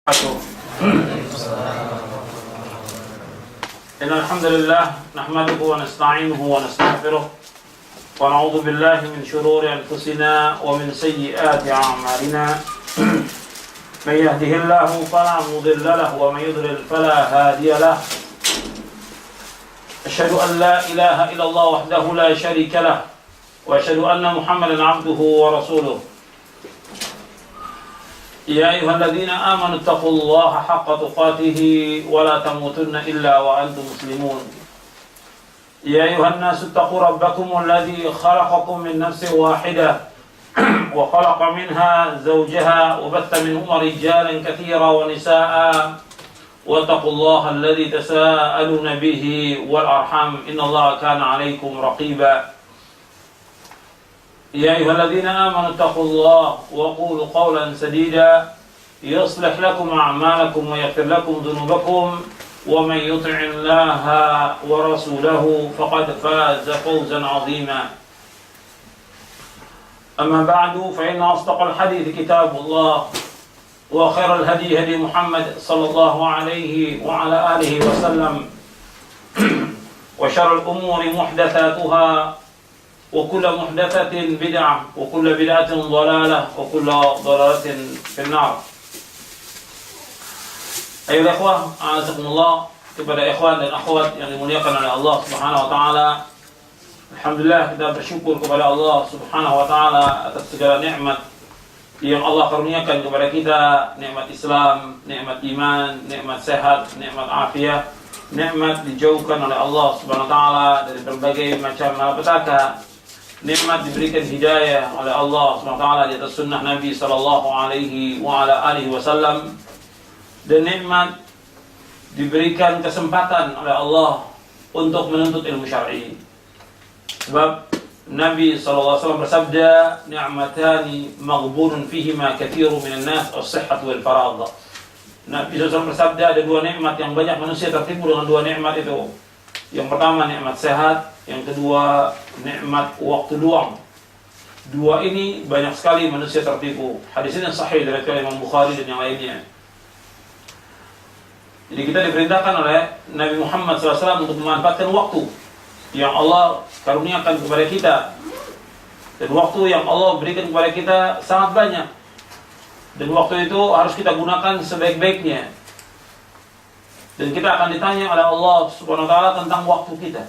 إن الحمد لله نحمده ونستعينه ونستغفره ونعوذ بالله من شرور أنفسنا ومن سيئات أعمالنا من يهده الله فلا مضل له ومن يضلل فلا هادي له أشهد أن لا إله إلا الله وحده لا شريك له وأشهد أن محمدا عبده ورسوله يا أيها الذين آمنوا اتقوا الله حق تقاته ولا تموتن إلا وأنتم مسلمون يا أيها الناس اتقوا ربكم الذي خلقكم من نفس واحدة وخلق منها زوجها وبث منهما رجالا كثيرا ونساء واتقوا الله الذي تساءلون به والأرحام إن الله كان عليكم رقيبا يا أيها الذين آمنوا اتقوا الله وقولوا قولا سديدا يصلح لكم أعمالكم ويغفر لكم ذنوبكم ومن يطع الله ورسوله فقد فاز فوزا عظيما أما بعد فإن أصدق الحديث كتاب الله وخير الهدي هدي محمد صلى الله عليه وعلى آله وسلم وشر الأمور محدثاتها وكل محدثة بدعة وكل بدعة ضلالة وكل ضلالة في النار. Ayo ikhwah, a'azakumullah, kepada ikhwan dan akhwat yang dimuliakan oleh Allah Subhanahu wa taala. Alhamdulillah, kita bersyukur kepada Allah Subhanahu wa taala atas segala nikmat yang Allah karuniakan kepada kita, nikmat Islam, nikmat iman, nikmat sehat, nikmat afiat, nikmat dijauhkan oleh Allah Subhanahu wa taala dari berbagai macam malapetaka. Nikmat diberikan hidayah oleh Allah SWT di atas sunnah Nabi sallallahu alaihi wa ala alihi wasallam, dan nikmat diberikan kesempatan oleh Allah untuk menuntut ilmu syar'i. Sebab Nabi sallallahu alaihi wasallam bersabda, "Ni'matani maghbunun fihima katsirun minan nas, as-sihhatu wal faragh." Nabi sallallahu alaihi wasallam bersabda, ada dua nikmat yang banyak manusia tertipu dengan dua nikmat itu. Yang pertama nikmat sehat, yang kedua nikmat waktu luang. Dua ini banyak sekali manusia tertipu. Hadis ini sahih dari Imam Bukhari dan yang lainnya. Jadi kita diperintahkan oleh Nabi Muhammad SAW untuk memanfaatkan waktu yang Allah karuniakan kepada kita. Dan waktu yang Allah berikan kepada kita sangat banyak. Dan waktu itu harus kita gunakan sebaik-baiknya. Dan kita akan ditanya oleh Allah Subhanahu wa taala tentang waktu kita,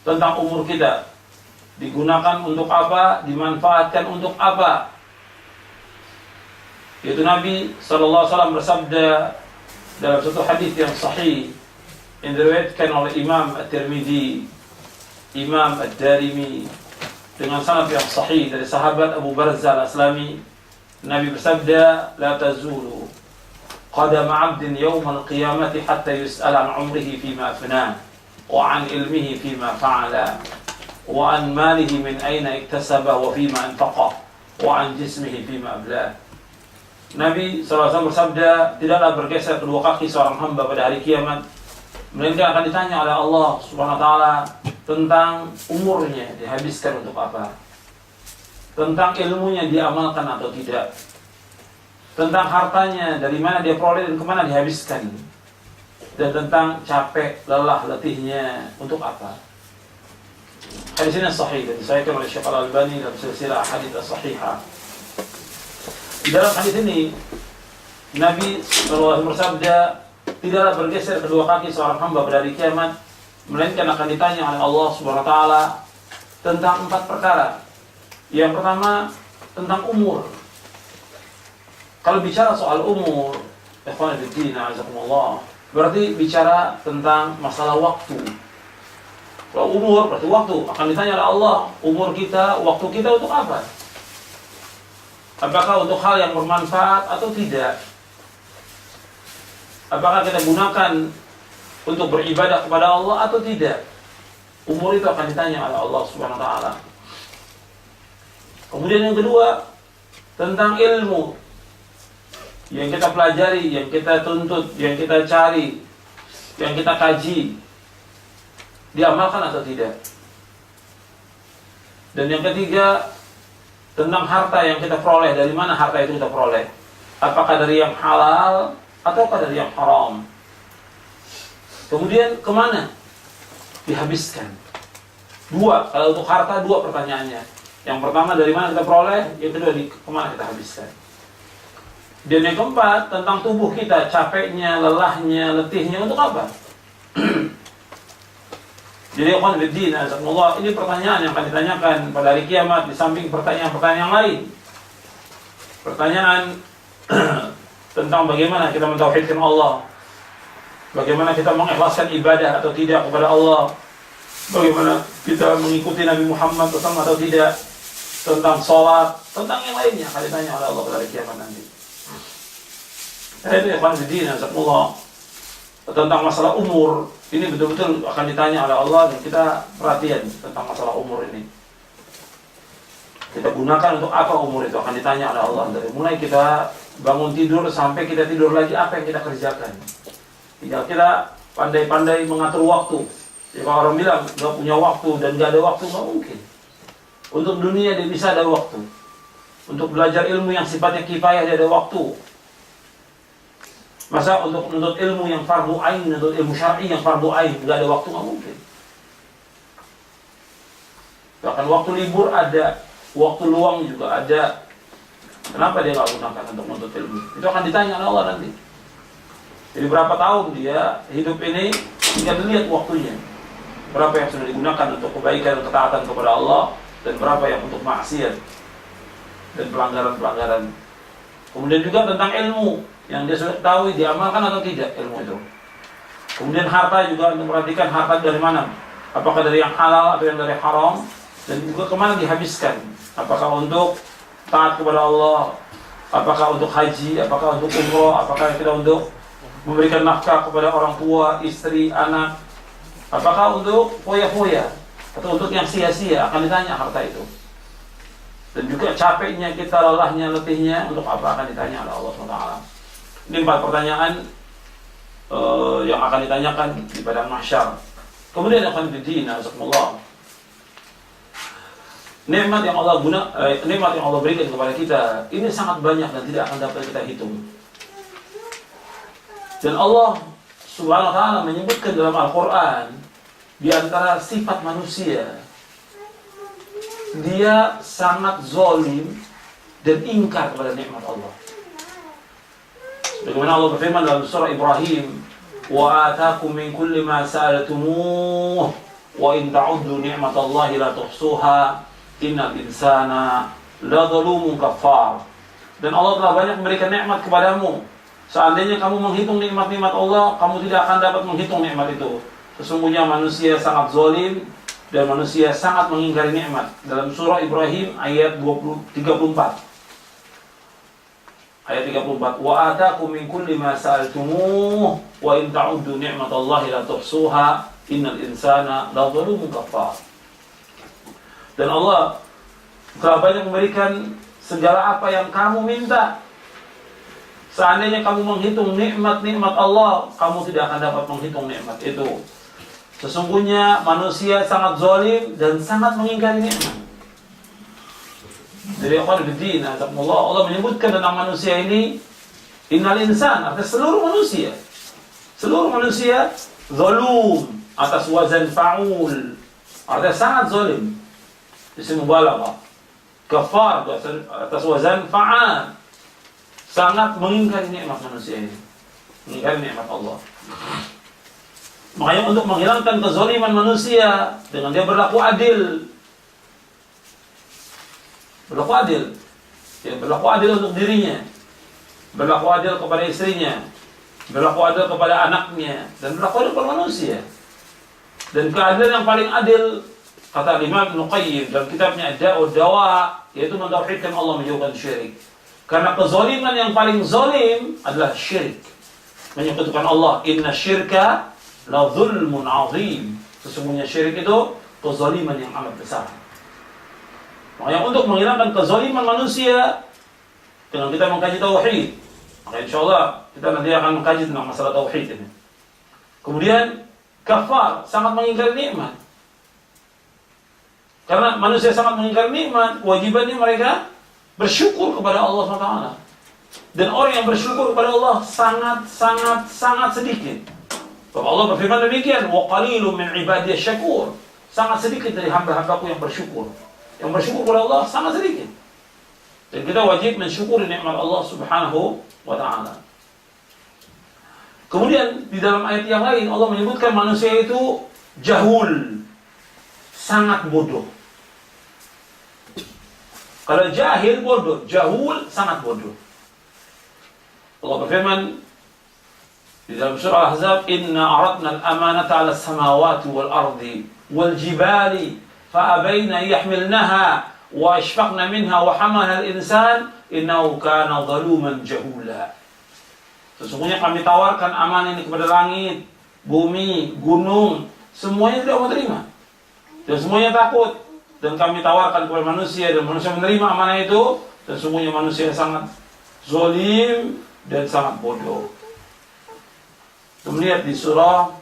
tentang umur kita. Digunakan untuk apa? Dimanfaatkan untuk apa? Yaitu Nabi sallallahu alaihi wasallam bersabda dalam satu hadis yang sahih yang diriwayatkan oleh Imam At-Tirmidzi, Imam Ad-Darimi dengan sanad yang sahih dari sahabat Abu Barzah Al-Aslami. Nabi bersabda, "La tazulu قدم عبد يوم القيامة حتى يسأل عن عمره فيما أفناه وعن علمه فيما فعل وعن ماله من أين اكتسبه وفيما أنفقه وعن جسمه فيما أبلاه." Nabi SAW bersabda, tidaklah bergeser kedua kaki seorang hamba pada hari kiamat, melainkan akan ditanya oleh Allah Subhanahu wa taala tentang umurnya dihabiskan untuk apa, tentang ilmunya diamalkan atau tidak, tentang hartanya dari mana dia peroleh dan kemana dihabiskan, dan tentang capek, lelah, letihnya untuk apa. Hadis ini sahih dan disahihkan oleh Syekh Al-Albani dalam silsilah hadits as-sahihah. Di dalam hadis ini Nabi SAW bersabda, tidaklah bergeser kedua kaki seorang hamba pada hari kiamat, melainkan akan ditanya oleh Allah Subhanahu wa taala tentang 4 perkara. Yang pertama tentang umur. Kalau bicara soal umur, ikhwan fillah, azakumullah, berarti bicara tentang masalah waktu. Kalau umur berarti waktu, akan ditanya oleh Allah, umur kita, waktu kita untuk apa? Apakah untuk hal yang bermanfaat atau tidak? Apakah kita gunakan untuk beribadah kepada Allah atau tidak? Umur itu akan ditanya oleh Allah Subhanahu wa taala. Kemudian yang kedua, tentang ilmu yang kita pelajari, yang kita tuntut, yang kita cari, yang kita kaji, diamalkan atau tidak. Dan yang ketiga, tentang harta yang kita peroleh, dari mana harta itu kita peroleh. apakah dari yang halal ataukah dari yang haram. Kemudian kemana dihabiskan? Dua, kalau untuk harta dua pertanyaannya. Yang pertama dari mana kita peroleh, yang kedua kemana kita habiskan. Dan yang keempat tentang tubuh kita, capeknya, lelahnya, letihnya untuk apa? Jadi ikhwan fillah, azakumullah, ini pertanyaan yang akan ditanyakan pada hari kiamat di samping pertanyaan-pertanyaan yang lain. Pertanyaan tentang bagaimana kita mentauhidkan Allah, bagaimana kita mengikhlaskan ibadah atau tidak kepada Allah, bagaimana kita mengikuti Nabi Muhammad SAW atau tidak, tentang sholat, tentang yang lainnya akan ditanya oleh Allah pada hari kiamat nanti. Itu ikhwan fillah, azakumullah, tentang masalah umur, ini betul-betul akan ditanya oleh Allah, dan kita perhatian tentang masalah umur ini. Kita gunakan untuk apa umur itu, akan ditanya oleh Allah. Dari mulai kita bangun tidur sampai kita tidur lagi, apa yang kita kerjakan. Tinggal kita pandai-pandai mengatur waktu. Jadi kalau orang bilang gak punya waktu dan gak ada waktu, gak mungkin. Untuk dunia dia bisa ada waktu. Untuk belajar ilmu yang sifatnya kifayah dia ada waktu. Masa untuk menuntut ilmu yang fardu ain, menuntut ilmu syar'i yang fardu ain, gak ada waktu, gak mungkin. Bahkan waktu libur ada, waktu luang juga ada. Kenapa dia gak gunakan untuk menuntut ilmu? Itu akan ditanya oleh Allah nanti. Jadi berapa tahun dia hidup ini, tinggal dilihat waktunya. Berapa yang sudah digunakan untuk kebaikan dan ketaatan kepada Allah, dan berapa yang untuk maksiat dan pelanggaran-pelanggaran. Kemudian juga tentang ilmu yang dia sudah tahu, diamalkan atau tidak ilmu itu. Kemudian harta juga, untuk perhatikan harta dari mana, apakah dari yang halal atau yang dari haram, dan juga kemana dihabiskan, apakah untuk taat kepada Allah, apakah untuk haji, apakah untuk umroh, apakah kita untuk memberikan nafkah kepada orang tua, istri, anak, apakah untuk foya-foya atau untuk yang sia-sia, akan ditanya harta itu. Dan juga capeknya kita, lelahnya, letihnya, untuk apa akan ditanya oleh Allah SWT. Ini 4 pertanyaan yang akan ditanyakan di padang mahsyar. Kemudian akan didina, azakumullah. Nikmat yang Allah berikan kepada kita ini sangat banyak dan tidak akan dapat kita hitung. Dan Allah Subhanahu wa taala menyebutkan dalam Al-Qur'an, di antara sifat manusia, dia sangat zalim dan ingkar kepada nikmat Allah. Bagaimana Allah berfirman dalam surah Ibrahim, wa ataakum min kulli ma sa'altumuh wa in ta'uddu ni'matallahi la tuhsuha innal insana ladzalumun kafar. Dan Allah telah banyak memberikan nikmat kepadamu. Seandainya kamu menghitung nikmat-nikmat Allah, kamu tidak akan dapat menghitung nikmat itu. Sesungguhnya manusia sangat zalim dan manusia sangat mengingkari nikmat. Dalam surah Ibrahim ayat 34. Ayat 34, wa ataakum min kulli ma sa'altumuh wa in ta'uddu ni'matallahi la tuhsuha innal insana ladzalumun kafar. Dan Allah telah banyak memberikan segala apa yang kamu minta. Seandainya kamu menghitung nikmat-nikmat Allah, kamu tidak akan dapat menghitung nikmat itu. Sesungguhnya manusia sangat zalim dan sangat mengingkari nikmat. Dari ikhwan fillah, Allah menyebutkan tentang manusia ini, innal insan, artinya seluruh manusia zalum, atas wazan fa'ul, artinya sangat zalim. Isim mubalaghah. Kafar atas wazan fa'al, sangat mengingkari nikmat manusia ini, mengingkari nikmat Allah. Makanya untuk menghilangkan kezaliman manusia dengan dia berlaku adil. Berlaku adil untuk dirinya, berlaku adil kepada istrinya, berlaku adil kepada anaknya, dan berlaku adil kepada manusia. Dan keadilan yang paling adil, kata Imam Ibnu Qayyim dalam kitabnya Ad-Da'u Dawa, yaitu mentauhidkan Allah, menjauhkan syirik. Karena kezaliman yang paling zalim adalah syirik, menyekutukan Allah. Inna syirka la zulmun azim. Sesungguhnya syirik itu kezaliman yang amat besar. Makanya untuk menghilangkan kezaliman manusia dengan kita mengkaji tauhid, maka insyaallah kita nanti akan mengkaji tentang masalah tauhid ini. Kemudian kafar, sangat mengingkari nikmat. Karena manusia sangat mengingkari nikmat, kewajibannya mereka bersyukur kepada Allah SWT. Dan orang yang bersyukur kepada Allah sangat sedikit. Bapak Allah berfirman demikian, wa qalilun min ibadiyasy syakur. Sangat sedikit dari hamba-hambaku yang bersyukur. Yang bersyukur kepada Allah sangat sedikit. Dan kita wajib mensyukuri nikmat Allah Subhanahu wa taala. Kemudian di dalam ayat yang lain Allah menyebutkan manusia itu jahul, sangat bodoh. Kalau jahil bodoh, jahul sangat bodoh. Allah berfirman di dalam surah Al-Ahzab, "Inna aradna al-amanata 'ala as-samawati wal ardi wal jibali fa abayna yahmilnaha wa ashfaqna minha wa hamalaha al-insan innahu kana zaluman jahula." Sesungguhnya kami tawarkan amanah ini kepada langit, bumi, gunung, semuanya tidak mau terima. Dan semuanya takut. Dan kami tawarkan kepada manusia dan manusia menerima amanah itu, dan sesungguhnya manusia sangat zalim dan sangat bodoh. Kemudian di surah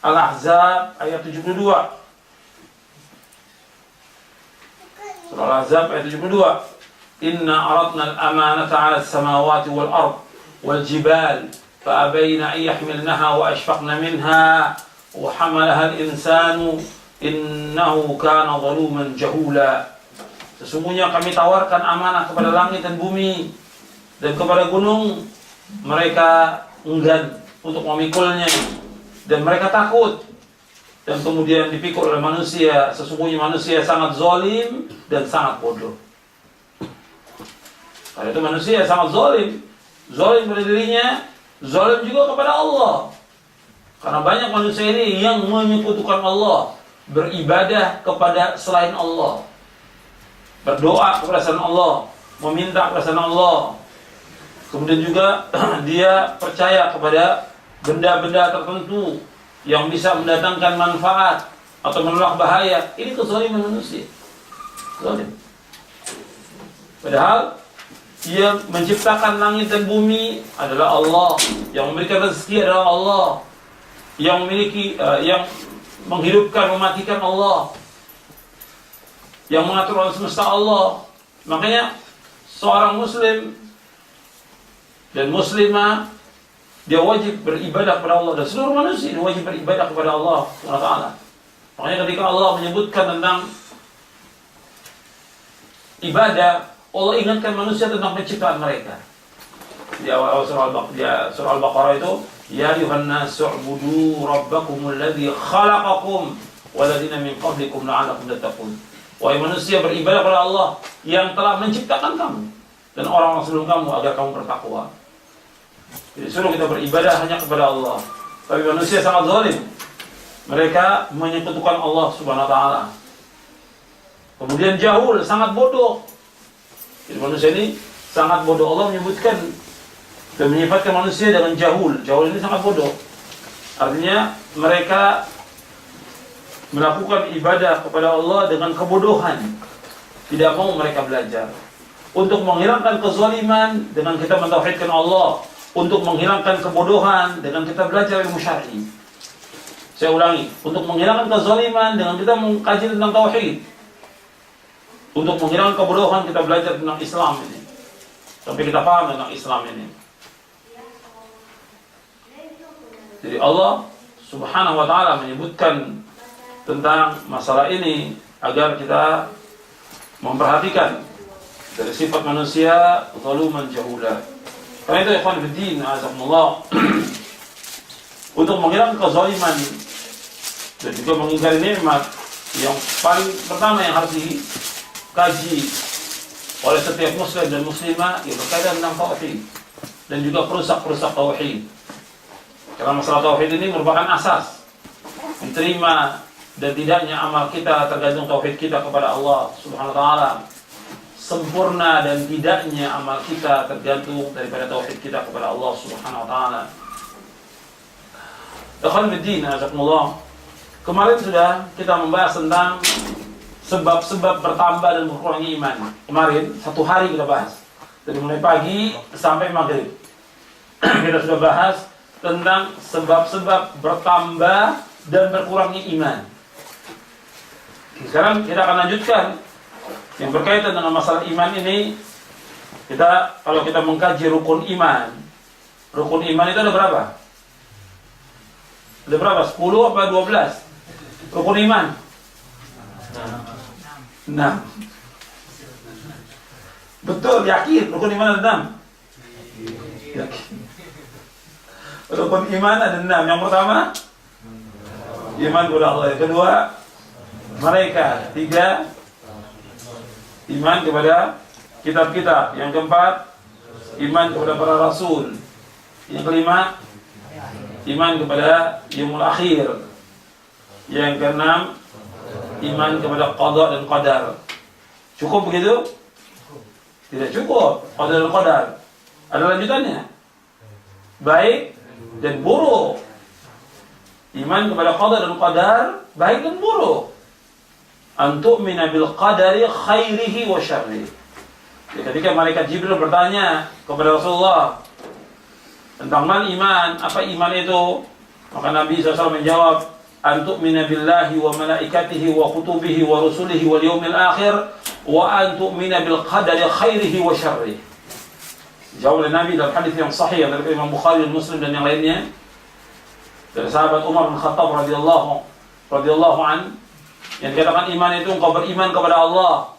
Al-Ahzab ayat 72. Surah Al-Ahzab ayat 72. Inna aradna al-amanata 'ala as-samawati wal ard wal jibal fa abayna an yahmilnaha wa ashfaqna minha wa hamalaha al-insanu innahu kana zaluman jahula. Sesungguhnya kami tawarkan amanah kepada langit dan bumi dan kepada gunung, mereka enggan untuk memikulnya dan mereka takut, dan kemudian dipikul oleh manusia. Sesungguhnya manusia sangat zalim dan sangat bodoh. Karena itu manusia sangat zalim pada dirinya, zalim juga kepada Allah. Karena banyak manusia ini yang menyekutukan Allah, beribadah kepada selain Allah, berdoa kepada selain Allah, meminta kepada selain Allah. Kemudian juga dia percaya kepada benda-benda tertentu yang bisa mendatangkan manfaat atau menolak bahaya. Ini kezaliman manusia. Zalim. Padahal yang menciptakan langit dan bumi adalah Allah, yang memberikan rezeki adalah Allah, yang memiliki yang menghidupkan, mematikan Allah, yang mengatur alam semesta Allah. Makanya seorang muslim dan muslimah dia wajib beribadah kepada Allah, dan seluruh manusia dia wajib beribadah kepada Allah SWT. Makanya ketika Allah menyebutkan tentang ibadah, Allah ingatkan manusia tentang penciptaan mereka. Di awal surah Al-Baqarah itu, ya ayuhan nasu ubudu rabbakumul ladzi khalaqakum waladina min qablikum la'allakum tattaqun. Wahai manusia, beribadah kepada Allah yang telah menciptakan kamu dan orang-orang sebelum kamu agar kamu bertakwa. Jadi suruh kita beribadah hanya kepada Allah. Tapi manusia sangat zalim. Mereka menyekutukan Allah Subhanahu wa taala. Kemudian jahul, sangat bodoh. Jadi manusia ini sangat bodoh. Allah menyebutkan dan menyifatkan manusia dengan jahul. Jahul ini sangat bodoh. Artinya mereka melakukan ibadah kepada Allah dengan kebodohan. Tidak mau mereka belajar. Untuk menghilangkan kezaliman dengan kita mentauhidkan Allah, untuk menghilangkan kebodohan dengan kita belajar ilmu syar'i. Saya ulangi, untuk menghilangkan kezaliman dengan kita mengkaji tentang tauhid. Untuk menghilangkan kebodohan kita belajar tentang Islam ini, sampai kita paham tentang Islam ini. Jadi Allah Subhanahu wa taala menyebutkan tentang masalah ini agar kita memperhatikan dari sifat manusia zaluman jahula. Karena itu ikhwan fiddin, azakumullah, untuk menghilangkan kezaliman dan juga mengingkari nikmat, yang paling pertama yang harus dikaji oleh setiap muslim dan muslimah yang berkaitan tentang tauhid dan juga perusak-perusak tauhid. Karena masalah tauhid ini merupakan asas diterima dan tidaknya amal kita tergantung tauhid kita kepada Allah Subhanahu wa taala. Sempurna dan tidaknya amal kita tergantung daripada tauhid kita kepada Allah Subhanahu wa taala. Ikhwan fiddin, azakumullah. Kemarin sudah kita membahas tentang sebab-sebab bertambah dan berkurangnya iman. Kemarin satu hari kita bahas, dari mulai pagi sampai maghrib. Kita sudah bahas tentang sebab-sebab bertambah dan berkurangnya iman. Sekarang kita akan lanjutkan yang berkaitan dengan masalah iman ini Kalau kita mengkaji rukun iman itu ada berapa? Ada berapa? 10 apa 12? Rukun iman 6. Betul, yakin rukun iman ada 6? Yakin. Rukun iman ada 6. Yang pertama iman kepada Allah. Yang kedua malaikat. 3 iman kepada kitab-kitab. Yang keempat iman kepada para rasul. Yang kelima iman kepada yaumul akhir. Yang keenam iman kepada qada dan qadar. Cukup begitu? Tidak cukup. Qada dan qadar ada lanjutannya, baik dan buruk. Iman kepada qada dan qadar, baik dan buruk. Antu'mina bil qadari khairihi wa syarrihi. Ketika malaikat Jibril bertanya kepada Rasulullah tentang iman, apa iman itu? Maka Nabi SAW menjawab, antu'mina billahi wa malaikatihi wa kutubihi wa rusulihi wal yawmil akhir wa antu'mina bil qadari khairihi wa syarrihi. Jawab oleh Nabi dalam hadis yang sahih dari Imam Bukhari dan Muslim dan yang lainnya dari sahabat Umar bin Khattab radhiyallahu an, yang dikatakan iman itu engkau beriman kepada Allah,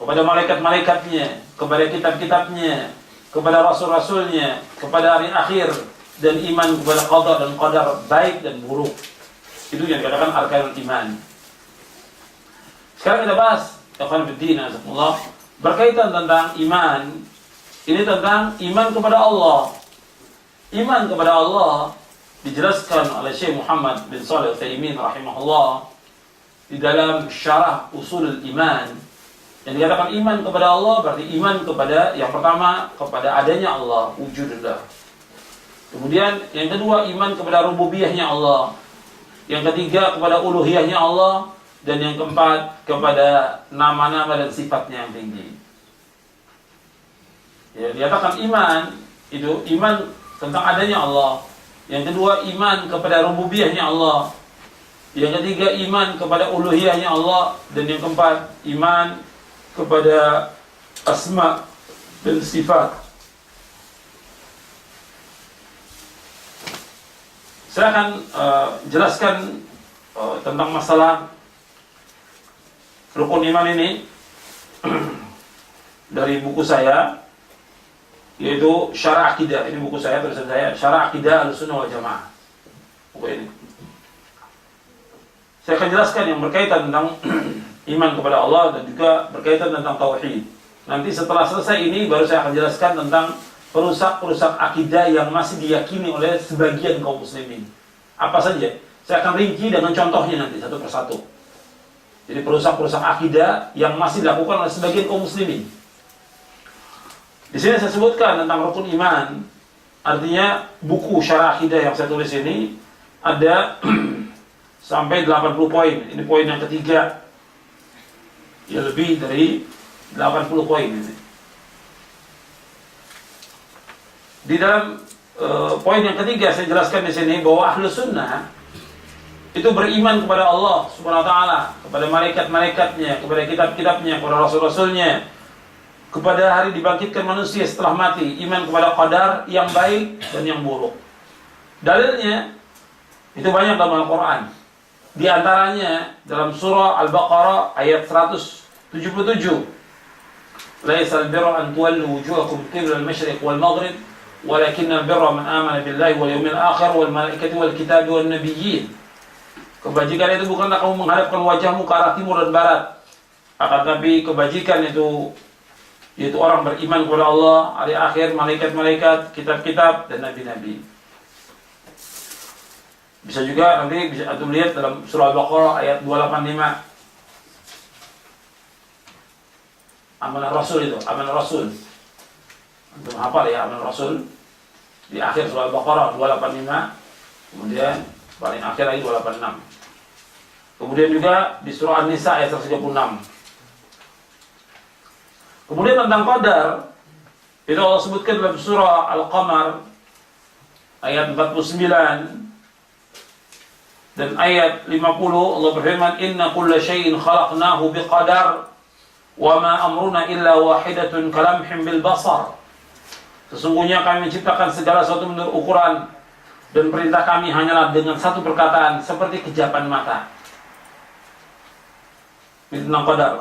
kepada malaikat-malaikatnya, kepada kitab-kitabnya, kepada rasul-rasulnya, kepada hari akhir, dan iman kepada qada dan qadar, baik dan buruk. Itu yang dikatakan arkanul iman. Sekarang kita bahas ikhwan fillah berkaitan tentang iman. Ini tentang iman kepada Allah. Iman kepada Allah dijelaskan oleh Syekh Muhammad bin Shalih Al-Utsaimin rahimahullah di dalam syarah usul iman. Yang dikatakan iman kepada Allah berarti iman kepada, yang pertama, kepada adanya Allah, wujudullah. Kemudian yang kedua, iman kepada rububiyahnya Allah. Yang ketiga, kepada uluhiyahnya Allah. Dan yang keempat, kepada nama-nama dan sifatnya yang tinggi. Ya, dikatakan iman itu iman tentang adanya Allah. Yang kedua, iman kepada rububiyahnya Allah. Yang ketiga, iman kepada uluhiyahnya Allah. Dan yang keempat, iman kepada asma dan sifat. Saya akan jelaskan tentang masalah rukun iman ini dari buku saya, yaitu Syarah Aqidah. Ini buku saya, tulisan saya, Syarah Aqidah Ahlussunnah wal Jamaah. Buku ini saya akan jelaskan yang berkaitan tentang iman kepada Allah dan juga berkaitan tentang tauhid. Nanti setelah selesai ini baru saya akan jelaskan tentang perusak-perusak akidah yang masih diyakini oleh sebagian kaum muslimin. Apa saja? Saya akan rinci dengan contohnya nanti satu persatu. Jadi perusak-perusak akidah yang masih dilakukan oleh sebagian kaum muslimin. Di sini saya sebutkan tentang rukun iman. Artinya buku Syarah Aqidah yang saya tulis ini ada sampai 80 poin. Ini poin yang ketiga. Ya, lebih dari 80 poin ini. Di dalam poin yang ketiga saya jelaskan di sini bahwa Ahlus Sunnah itu beriman kepada Allah Subhanahu wa taala, kepada malaikat-malaikatnya, kepada kitab-kitabnya, kepada rasul-rasulnya, kepada hari dibangkitkan manusia setelah mati, iman kepada qadar yang baik dan yang buruk. Dalilnya itu banyak dalam Al-Qur'an. Di antaranya dalam surah Al-Baqarah ayat 177. Laisal birra an tuwallu wujuhakum qibla al-masyriq wal maghrib, walakinnal birra man amana billahi wal yawmil akhir wal malaikati wal kitabi wan nabiyyin. Kebajikan itu bukanlah kamu menghadapkan wajahmu ke arah timur dan barat. Akan tapi kebajikan itu yaitu orang beriman kepada Allah, hari akhir, malaikat-malaikat, kitab-kitab dan nabi-nabi. Bisa juga nanti bisa antum lihat dalam surah Al-Baqarah ayat 285. Amanah Rasul itu, amanah Rasul. Antum hafal ya amanah Rasul. Di akhir surah Al-Baqarah 285. Kemudian paling akhir ayat 286. Kemudian juga di surah An-Nisa ayat 136. Kemudian tentang qadar itu Allah sebutkan dalam surah Al-Qamar ayat 49 dan ayat 50. Allah berfirman, inna kulla syai'in khalaqnahu biqadar Wa ma amruna illa wahidatun kalamhim bil basar. Sesungguhnya kami menciptakan segala sesuatu menurut ukuran, dan perintah kami hanyalah dengan satu perkataan, seperti kejapan mata. Itu tentang qadar.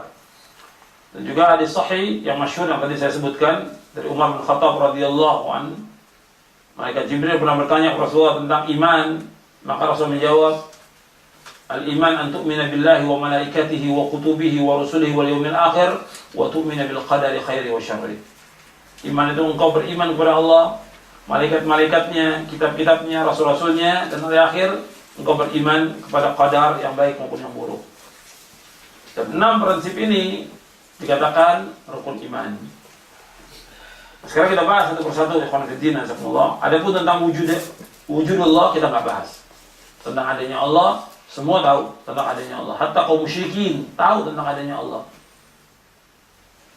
Dan juga hadis sahih yang masyhur yang tadi saya sebutkan dari Umar bin Khattab radhiyallahu anhu. Malaikat Jibril pernah bertanya kepada Rasulullah tentang iman, maka Rasul menjawab, al-iman an tu'mina billahi wa malaikatihi wa kutubihi wa rusulihi wal yawmil akhir wa tu'mina bil qadari khairi wa syarri. Iman itu engkau beriman kepada Allah, malaikat-malaikatnya, kitab-kitabnya, rasul-rasulnya, dan hari akhir engkau beriman kepada qadar yang baik maupun yang buruk. Dan 6 prinsip ini dikatakan rukun iman. Sekarang kita bahas satu persatu, ikhwan fillah, jazakumullah. Adapun tentang wujudullah kita enggak bahas. Tentang adanya Allah, semua tahu tentang adanya Allah. Hatta kaum musyrikin tahu tentang adanya Allah.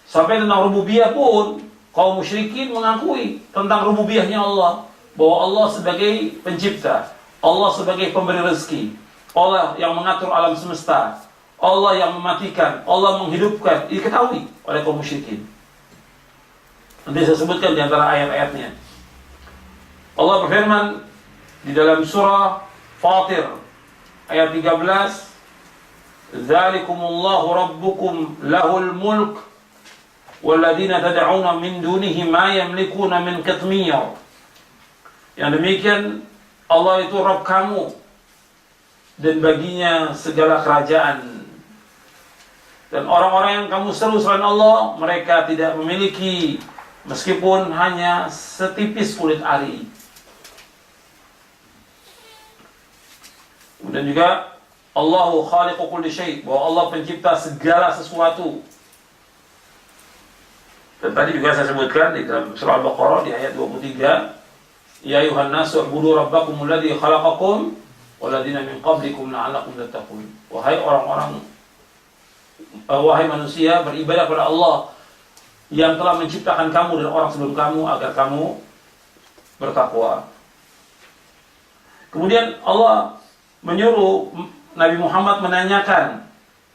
Sampai tentang rububiyah pun kaum musyrikin mengakui tentang rububiyahnya Allah, bahwa Allah sebagai pencipta, Allah sebagai pemberi rezeki, Allah yang mengatur alam semesta, Allah yang mematikan, Allah menghidupkan, diketahui oleh kaum musyrikin. Nanti saya sebutkan di antara ayat-ayatnya. Allah berfirman di dalam surah Fatir ayat 13, "Dzalikumullahu rabbukum lahul mulk walladzina tad'una min dunihi ma yamlikuna min qitmir." Yang demikian Allah itu Rabb kamu, dan baginya segala kerajaan. Dan orang-orang yang kamu seru selain Allah, mereka tidak memiliki meskipun hanya setipis kulit ari. Kemudian juga Allahu khaliqu kulli syai', bahwa Allah pencipta segala sesuatu. Dan tadi juga saya sebutkan di dalam surah Al-Baqarah di ayat 23, "Ya ayuhan nasu u'budu rabbakumul ladzi khalaqakum walladzina min qablikum la'allakum tattaqun." Wahai manusia, beribadah kepada Allah yang telah menciptakan kamu dan orang sebelum kamu agar kamu bertakwa. Kemudian Allah menyuruh Nabi Muhammad menanyakan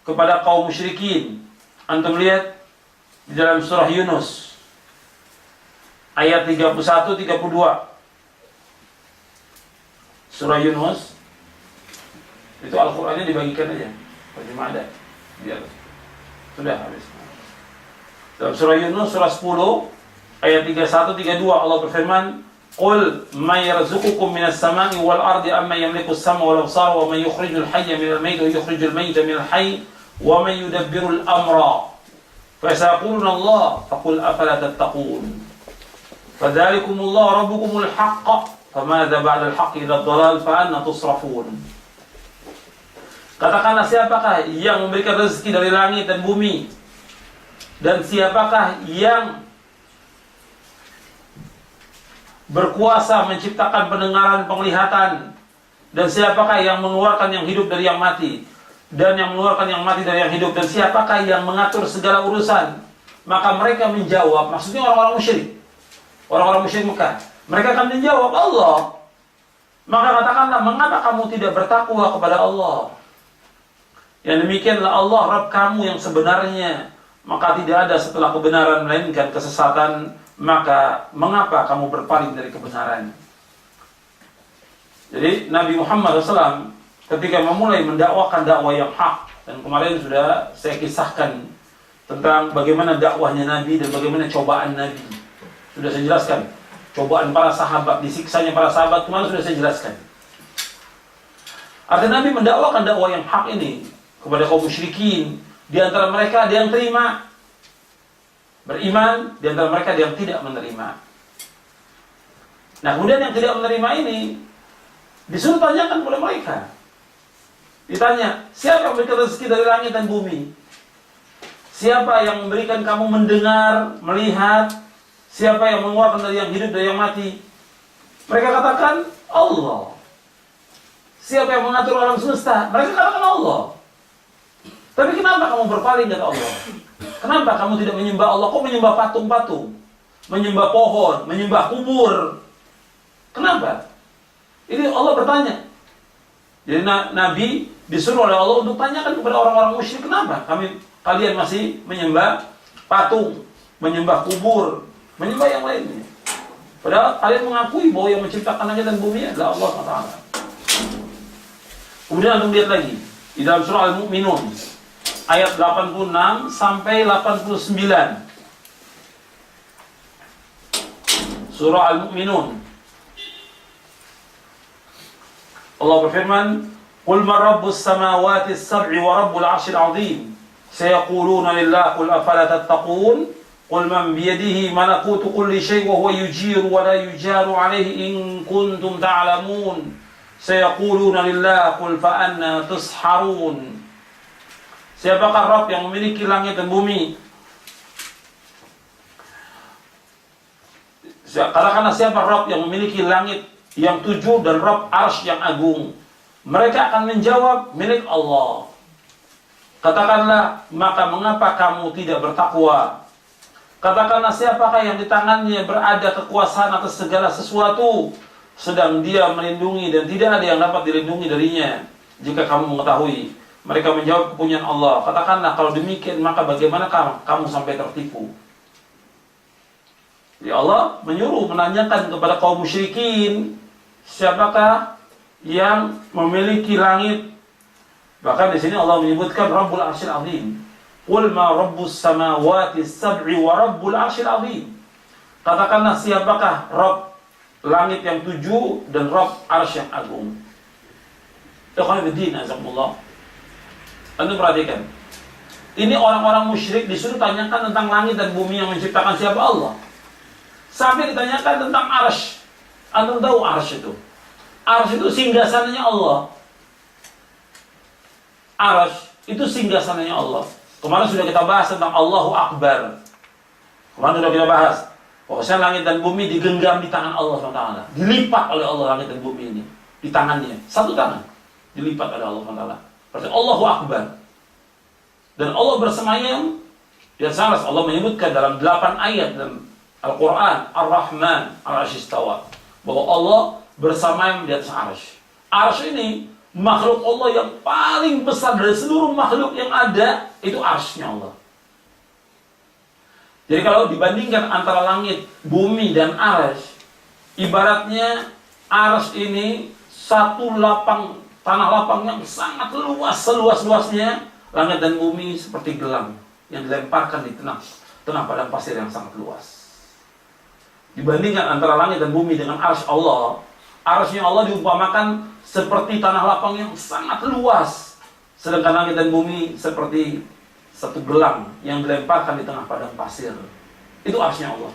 kepada kaum musyrikin. Antum lihat di dalam surah Yunus ayat 31-32. Surah Yunus itu Al-Qur'annya dibagikan aja. Bagaimana ada? Biar sudah habis. Dalam surah Yunus surah 10 ayat 31-32 Allah berfirman, "Qul may yarzuqukum minas sama'i wal ardi amman yamliku as-sam'a wal absara wa man yukhrijul hayya minal mayyiti wa yukhrijul mayyita minal hayy wa man yudabbirul amra fasayaquluna Allah faqul afala tattaqun fadzalikumullahu rabbukumul haqq famadza ba'dal haqqi illa ad-dhalal fa anna tusrafun." Katakanlah, siapakah yang memberikan rezeki dari langit dan bumi, dan siapakah yang berkuasa menciptakan pendengaran, penglihatan, dan siapakah yang mengeluarkan yang hidup dari yang mati, dan yang mengeluarkan yang mati dari yang hidup, dan siapakah yang mengatur segala urusan? Maka mereka menjawab, maksudnya orang-orang musyrik Mekah, mereka akan menjawab, Allah. Maka katakanlah, mengapa kamu tidak bertakwa kepada Allah? Yang demikianlah Allah Rabb kamu yang sebenarnya, maka tidak ada setelah kebenaran melainkan kesesatan. Maka mengapa kamu berpaling dari kebenaran? Jadi Nabi Muhammad SAW ketika memulai mendakwakan dakwah yang hak, dan kemarin sudah saya kisahkan tentang bagaimana dakwahnya Nabi dan bagaimana cobaan Nabi. Sudah saya jelaskan cobaan para sahabat, disiksanya para sahabat, kemarin sudah saya jelaskan. Artinya Nabi mendakwakan dakwah yang hak ini kepada kaum musyrikin. Di antara mereka ada yang terima, beriman, di antara mereka ada yang tidak menerima. Nah, kemudian yang tidak menerima ini disuruh tanyakan kepada mereka. Ditanya, siapa yang memberikan rezeki dari langit dan bumi? Siapa yang memberikan kamu mendengar, melihat? Siapa yang mengeluarkan dari yang hidup, dari yang mati? Mereka katakan, Allah. Siapa yang mengatur alam semesta? Mereka katakan Allah. Tapi kenapa kamu berpaling dari Allah? Kenapa kamu tidak menyembah Allah? Kok menyembah patung-patung? Menyembah pohon, menyembah kubur? Kenapa? Ini Allah bertanya. Jadi Nabi disuruh oleh Allah untuk tanyakan kepada orang-orang musyrik, kenapa kami kalian masih menyembah patung, menyembah kubur, menyembah yang lainnya. Padahal kalian mengakui bahwa yang menciptakan langit dan bumi adalah Allah SWT. Kemudian antum lihat lagi di dalam surah Al-Mu'minun ayat 86 sampai 89. Surah Al-Mu'minun. Allah berfirman, "Qul man rabbus samawati as-sab'i wa rabbul 'arsyil 'azim. Sayaquluna lillah qul afala tattaqun. Qul man biyadihi malakutu kulli syai' wa huwa yujiru wa la yujaru 'alaihi in kuntum ta'lamun. Sayaquluna lillah qul fa anna tusharun." Siapakah Rabb yang memiliki langit dan bumi? Katakanlah siapa Rabb yang memiliki langit yang 7 dan Rabb Arsy yang agung. Mereka akan menjawab, milik Allah. Katakanlah, maka mengapa kamu tidak bertakwa? Katakanlah, siapakah yang di tangannya berada kekuasaan atas segala sesuatu, sedang dia melindungi dan tidak ada yang dapat dilindungi darinya. Jika kamu mengetahui. Mereka menjawab, kepunyaan Allah. Katakanlah, kalau demikian maka bagaimana kamu sampai tertipu? Ya Allah menyuruh menanyakan kepada kaum musyrikin, siapakah yang memiliki langit? Bahkan di sini Allah menyebutkan Rabbul 'Arsyil 'Azim. Qul ma rabbus samawati as-sab'i wa rabbul 'Arsyil 'Azim. Katakanlah, siapakah Rabb langit yang 7 dan Rabb Arsy yang agung? Ikhwan fillah, azakumullah. Anda perhatikan. Ini orang-orang musyrik disuruh tanyakan tentang langit dan bumi yang menciptakan siapa? Allah. Sampai ditanyakan tentang Arsy. Anda tahu Arsy itu? Arsy itu singgasananya Allah. Arsy itu singgasananya Allah. Kemarin sudah kita bahas tentang Allahu Akbar. Kemarin sudah kita bahas. Pokoknya langit dan bumi digenggam di tangan Allah SWT. Dilipat oleh Allah langit dan bumi ini. Di tangannya. Satu tangan. Dilipat oleh Allah SWT. Berarti Allahu Akbar. Dan Allah bersemayam. Dan sangat Allah menyebutkan dalam 8 ayat dalam Al-Quran, Ar-Rahman, Ar-Arsy istawa, bahwa Allah bersemayam di atas Arsy. Arsy ini makhluk Allah yang paling besar dari seluruh makhluk yang ada, itu Arsy-nya Allah. Jadi kalau dibandingkan antara langit, bumi, dan Arsy, ibaratnya Arsy ini satu lapang, tanah lapang yang sangat luas, seluas-luasnya. Langit dan bumi seperti gelang yang dilemparkan di tengah padang pasir yang sangat luas. Dibandingkan antara langit dan bumi dengan Arsy Allah, Arsy-nya Allah diumpamakan seperti tanah lapang yang sangat luas, sedangkan langit dan bumi seperti satu gelang yang dilemparkan di tengah padang pasir. Itu Arsy-nya Allah.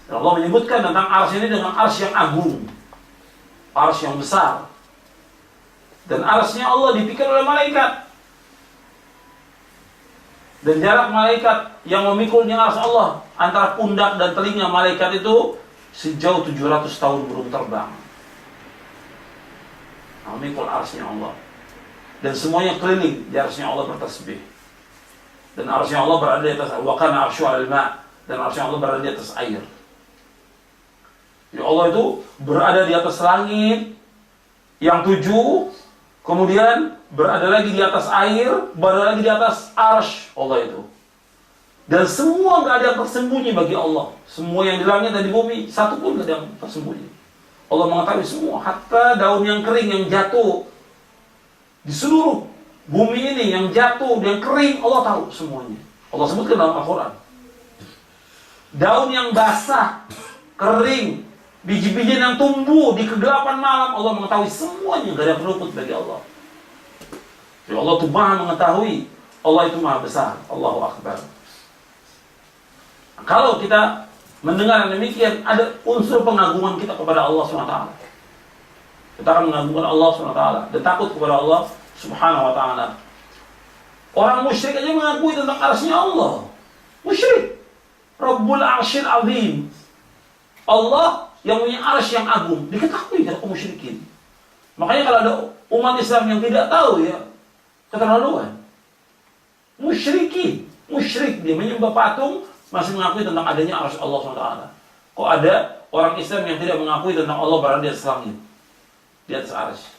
Dan Allah menyebutkan tentang Arsy ini dengan Arsy yang agung, Arsy yang besar. Dan Arsy-nya Allah dipikir oleh malaikat. Dan jarak malaikat yang memikulnya Arsy Allah antara pundak dan telinga malaikat itu sejauh 700 tahun burung terbang. Memikul Arsy-nya Allah. Dan semuanya keliling di Arsy-nya Allah bertasbih. Dan Arsy-nya Allah berada di atas wa kana 'arsyu 'alal ma', dan Arsy-nya Allah berada di atas air. Ya Allah itu berada di atas langit yang 7, kemudian berada lagi di atas air, berada lagi di atas Arsy Allah itu. Dan semua nggak ada yang tersembunyi bagi Allah. Semua yang di langit dan di bumi, satu pun nggak ada yang tersembunyi. Allah mengetahui semua, hatta daun yang kering yang jatuh di seluruh bumi ini yang jatuh, yang kering, Allah tahu semuanya. Allah sebutkan dalam Al-Quran. Daun yang basah, kering, biji-bijian yang tumbuh di kegelapan malam, Allah mengetahui semuanya, nggak ada yang terluput bagi Allah. Ya Allah itu maha mengetahui, Allah itu maha besar, Allahu Akbar. Kalau kita mendengar yang demikian, ada unsur pengagungan kita kepada Allah SWT. Kita akan mengagungkan Allah SWT dan takut kepada Allah Subhanahu wa ta'ala. Orang musyrik aja mengakui tentang Arsy-nya Allah. Musyrik. Rabbul 'Arsyil 'Azim. Allah yang punya Arsy yang agung. Diketahui oleh kaum musyrikin. Makanya kalau ada umat Islam yang tidak tahu, ya keterlaluan. Musyrikin, musyrik, dia menyembah patung, masih mengakui tentang adanya Arsy Allah SWT. Kok ada orang Islam yang tidak mengakui tentang Allah berada di atas langit, di atas Arsy?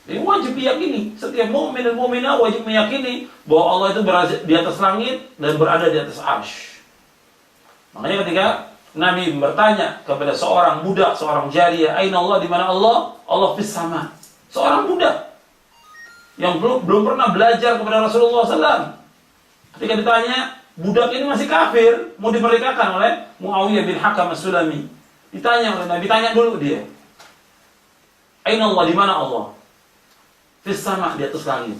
Jadi wajib diyakini, setiap mukmin dan mukminah wajib meyakini bahwa Allah itu berada di atas langit dan berada di atas arsy. Makanya ketika Nabi bertanya kepada seorang budak, seorang jariyah, "Aina Allah?" Di mana Allah? Allah fis sama. Seorang budak yang belum pernah belajar kepada Rasulullah SAW. Ketika ditanya, budak ini masih kafir, mau dimerdekakan oleh Muawiyah bin Hakam As-Sulami. Ditanya oleh Nabi, tanya dulu dia. Aina Allah? Di mana Allah? Fis sama, di atas langit.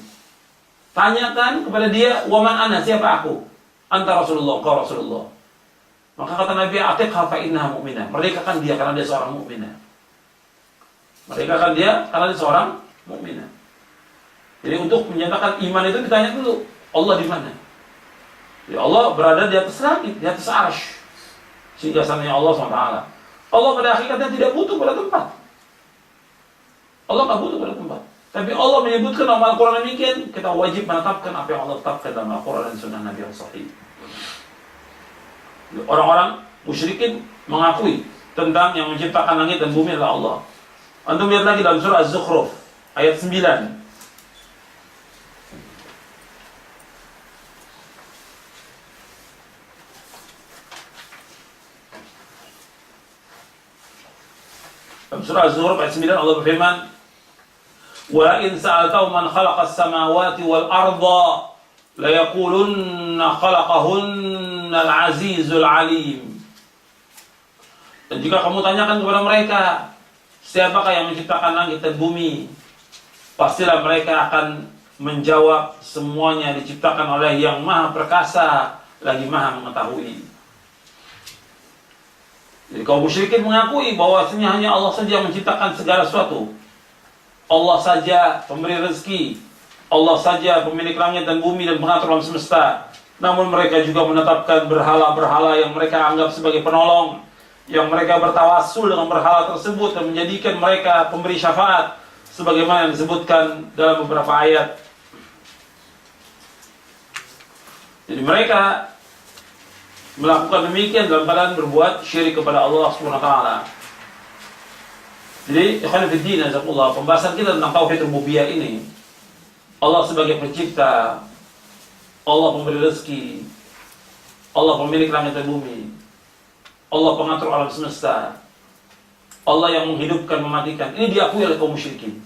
Tanyakan kepada dia, "Wa man ana?" Siapa aku? "Anta Rasulullah," kau Rasulullah. Maka kata Nabi, "Atiqha fa innaha mu'minah." Merdekakan dia karena dia seorang mukminah. Merdekakan dia karena dia seorang mukminah. Jadi untuk menyatakan iman itu ditanya dulu, Allah di mana? Ya Allah berada di atas langit, di atas arsy. Singgasananya Allah SWT. Allah pada hakikatnya tidak butuh pada tempat. Allah tidak butuh pada tempat. Tapi Allah menyebutkan dalam Al-Quran demikian, kita wajib menetapkan apa yang Allah tetapkan dalam Al-Quran dan Sunnah Nabi yang sahih. Orang-orang musyrikin mengakui tentang yang menciptakan langit dan bumi adalah Allah. Antum lihat lagi dalam surah Az-Zukhruf ayat 9. Dalam surah Az-Zukhruf ayat 9 Allah berfirman, "Wa in sa'altahu man khalaqas samawati wal arda la yaqulunna khalaqahunna al-'azizul 'alim." Dan jika kamu tanyakan kepada mereka, siapakah yang menciptakan langit dan bumi? Pastilah mereka akan menjawab, semuanya diciptakan oleh yang maha perkasa, lagi maha mengetahui. Jadi kaum musyrikin mengakui bahwasanya hanya Allah saja yang menciptakan segala sesuatu. Allah saja pemberi rezeki, Allah saja pemilik langit dan bumi dan pengatur alam semesta. Namun mereka juga menetapkan berhala-berhala yang mereka anggap sebagai penolong, yang mereka bertawassul dengan berhala tersebut dan menjadikan mereka pemberi syafaat, sebagaimana yang disebutkan dalam beberapa ayat. Jadi mereka melakukan demikian dalam keadaan berbuat syirik kepada Allah SWT. Jadi, ikhwan fillah, jazakumullah, pembahasan kita tentang tauhid rububiyah ini, Allah sebagai pencipta, Allah pemberi rezeki, Allah pemilik langit dan bumi, Allah pengatur alam semesta, Allah yang menghidupkan, mematikan. Ini diakui oleh kaum musyrikin.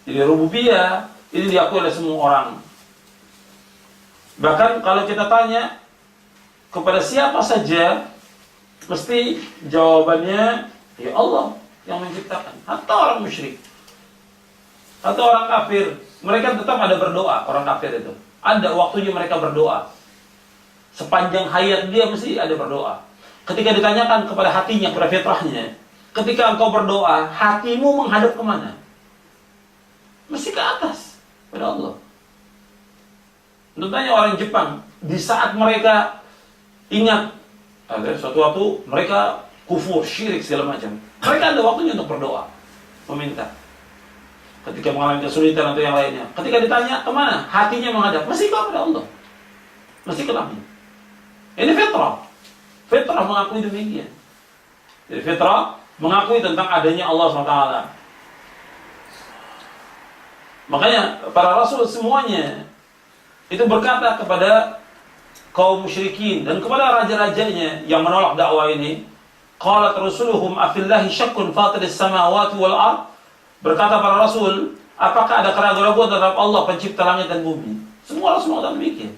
Jadi rububiyah ini diakui oleh semua orang. Bahkan kalau kita tanya kepada siapa saja, mesti jawabannya ya Allah yang menciptakan. Atau orang musyrik, atau orang kafir, mereka tetap ada berdoa. Orang kafir itu ada waktunya mereka berdoa. Sepanjang hayat dia mesti ada berdoa. Ketika ditanyakan kepada hatinya, kepada fitrahnya, ketika engkau berdoa, hatimu menghadap kemana? Mesti ke atas, pada Allah. Untuk tanya orang Jepang, di saat mereka ingat ada suatu waktu mereka kufur, syirik segala macam, mereka ada waktunya untuk berdoa, meminta. Ketika mengalami kesulitan atau yang lainnya, ketika ditanya kemana, hatinya menghadap, mesti kepada Allah, mesti ke Nabi. Ini fitrah. Fitrah mengakui demikian. Jadi fitrah mengakui tentang adanya Allah SWT. Makanya para rasul semuanya itu berkata kepada kaum musyrikin dan kepada raja-rajanya yang menolak dakwah ini, qalat rusuluhum afillahi syakkun fatiris samawati wal ard. Berkata para rasul, apakah ada keraguan-keraguan terhadap Allah pencipta langit dan bumi? Semua rasul mengatakan demikian.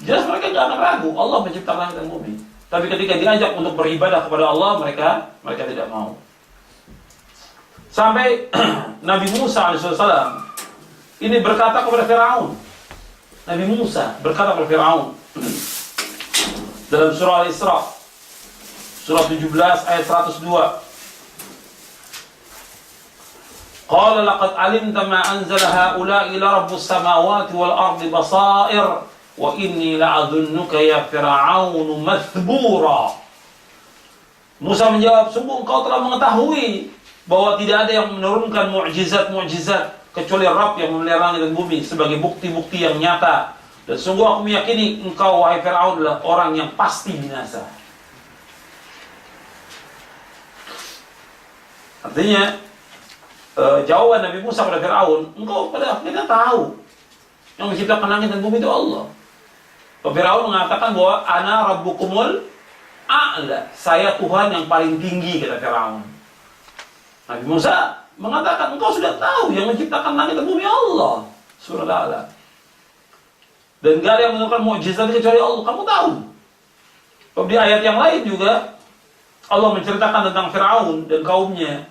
Jelas mereka tidak akan ragu Allah mencipta langit dan bumi. Tapi ketika diajak untuk beribadah kepada Allah, mereka tidak mau. Sampai Nabi Musa alaihissalam ini berkata kepada Firaun. Nabi Musa berkata kepada Firaun dalam surah Al-Isra, surah 17 ayat 102. Qala laqad alimta ma anzala haula'i ila rabbus samawati wal ardi basair wa inni la'adhunnuka ya Fir'aun mathbura. Musa menjawab, sungguh engkau telah mengetahui bahwa tidak ada yang menurunkan mukjizat-mukjizat kecuali Rabb yang memelihara langit dan bumi sebagai bukti-bukti yang nyata. Dan sungguh aku meyakini engkau wahai Fir'aun adalah orang yang pasti binasa. Artinya jawaban Nabi Musa pada Firaun, engkau pada akhirnya tahu yang menciptakan langit dan bumi itu Allah. Firaun mengatakan bahwa ana rabbukumul a'la, saya Tuhan yang paling tinggi, kata Firaun. Nabi Musa mengatakan, engkau sudah tahu yang menciptakan langit dan bumi Allah Subhanahu wa ta'ala. Dan gak ada yang menunjukkan mukjizat kecuali Allah. Kamu tahu. Kalau di ayat yang lain juga Allah menceritakan tentang Firaun dan kaumnya.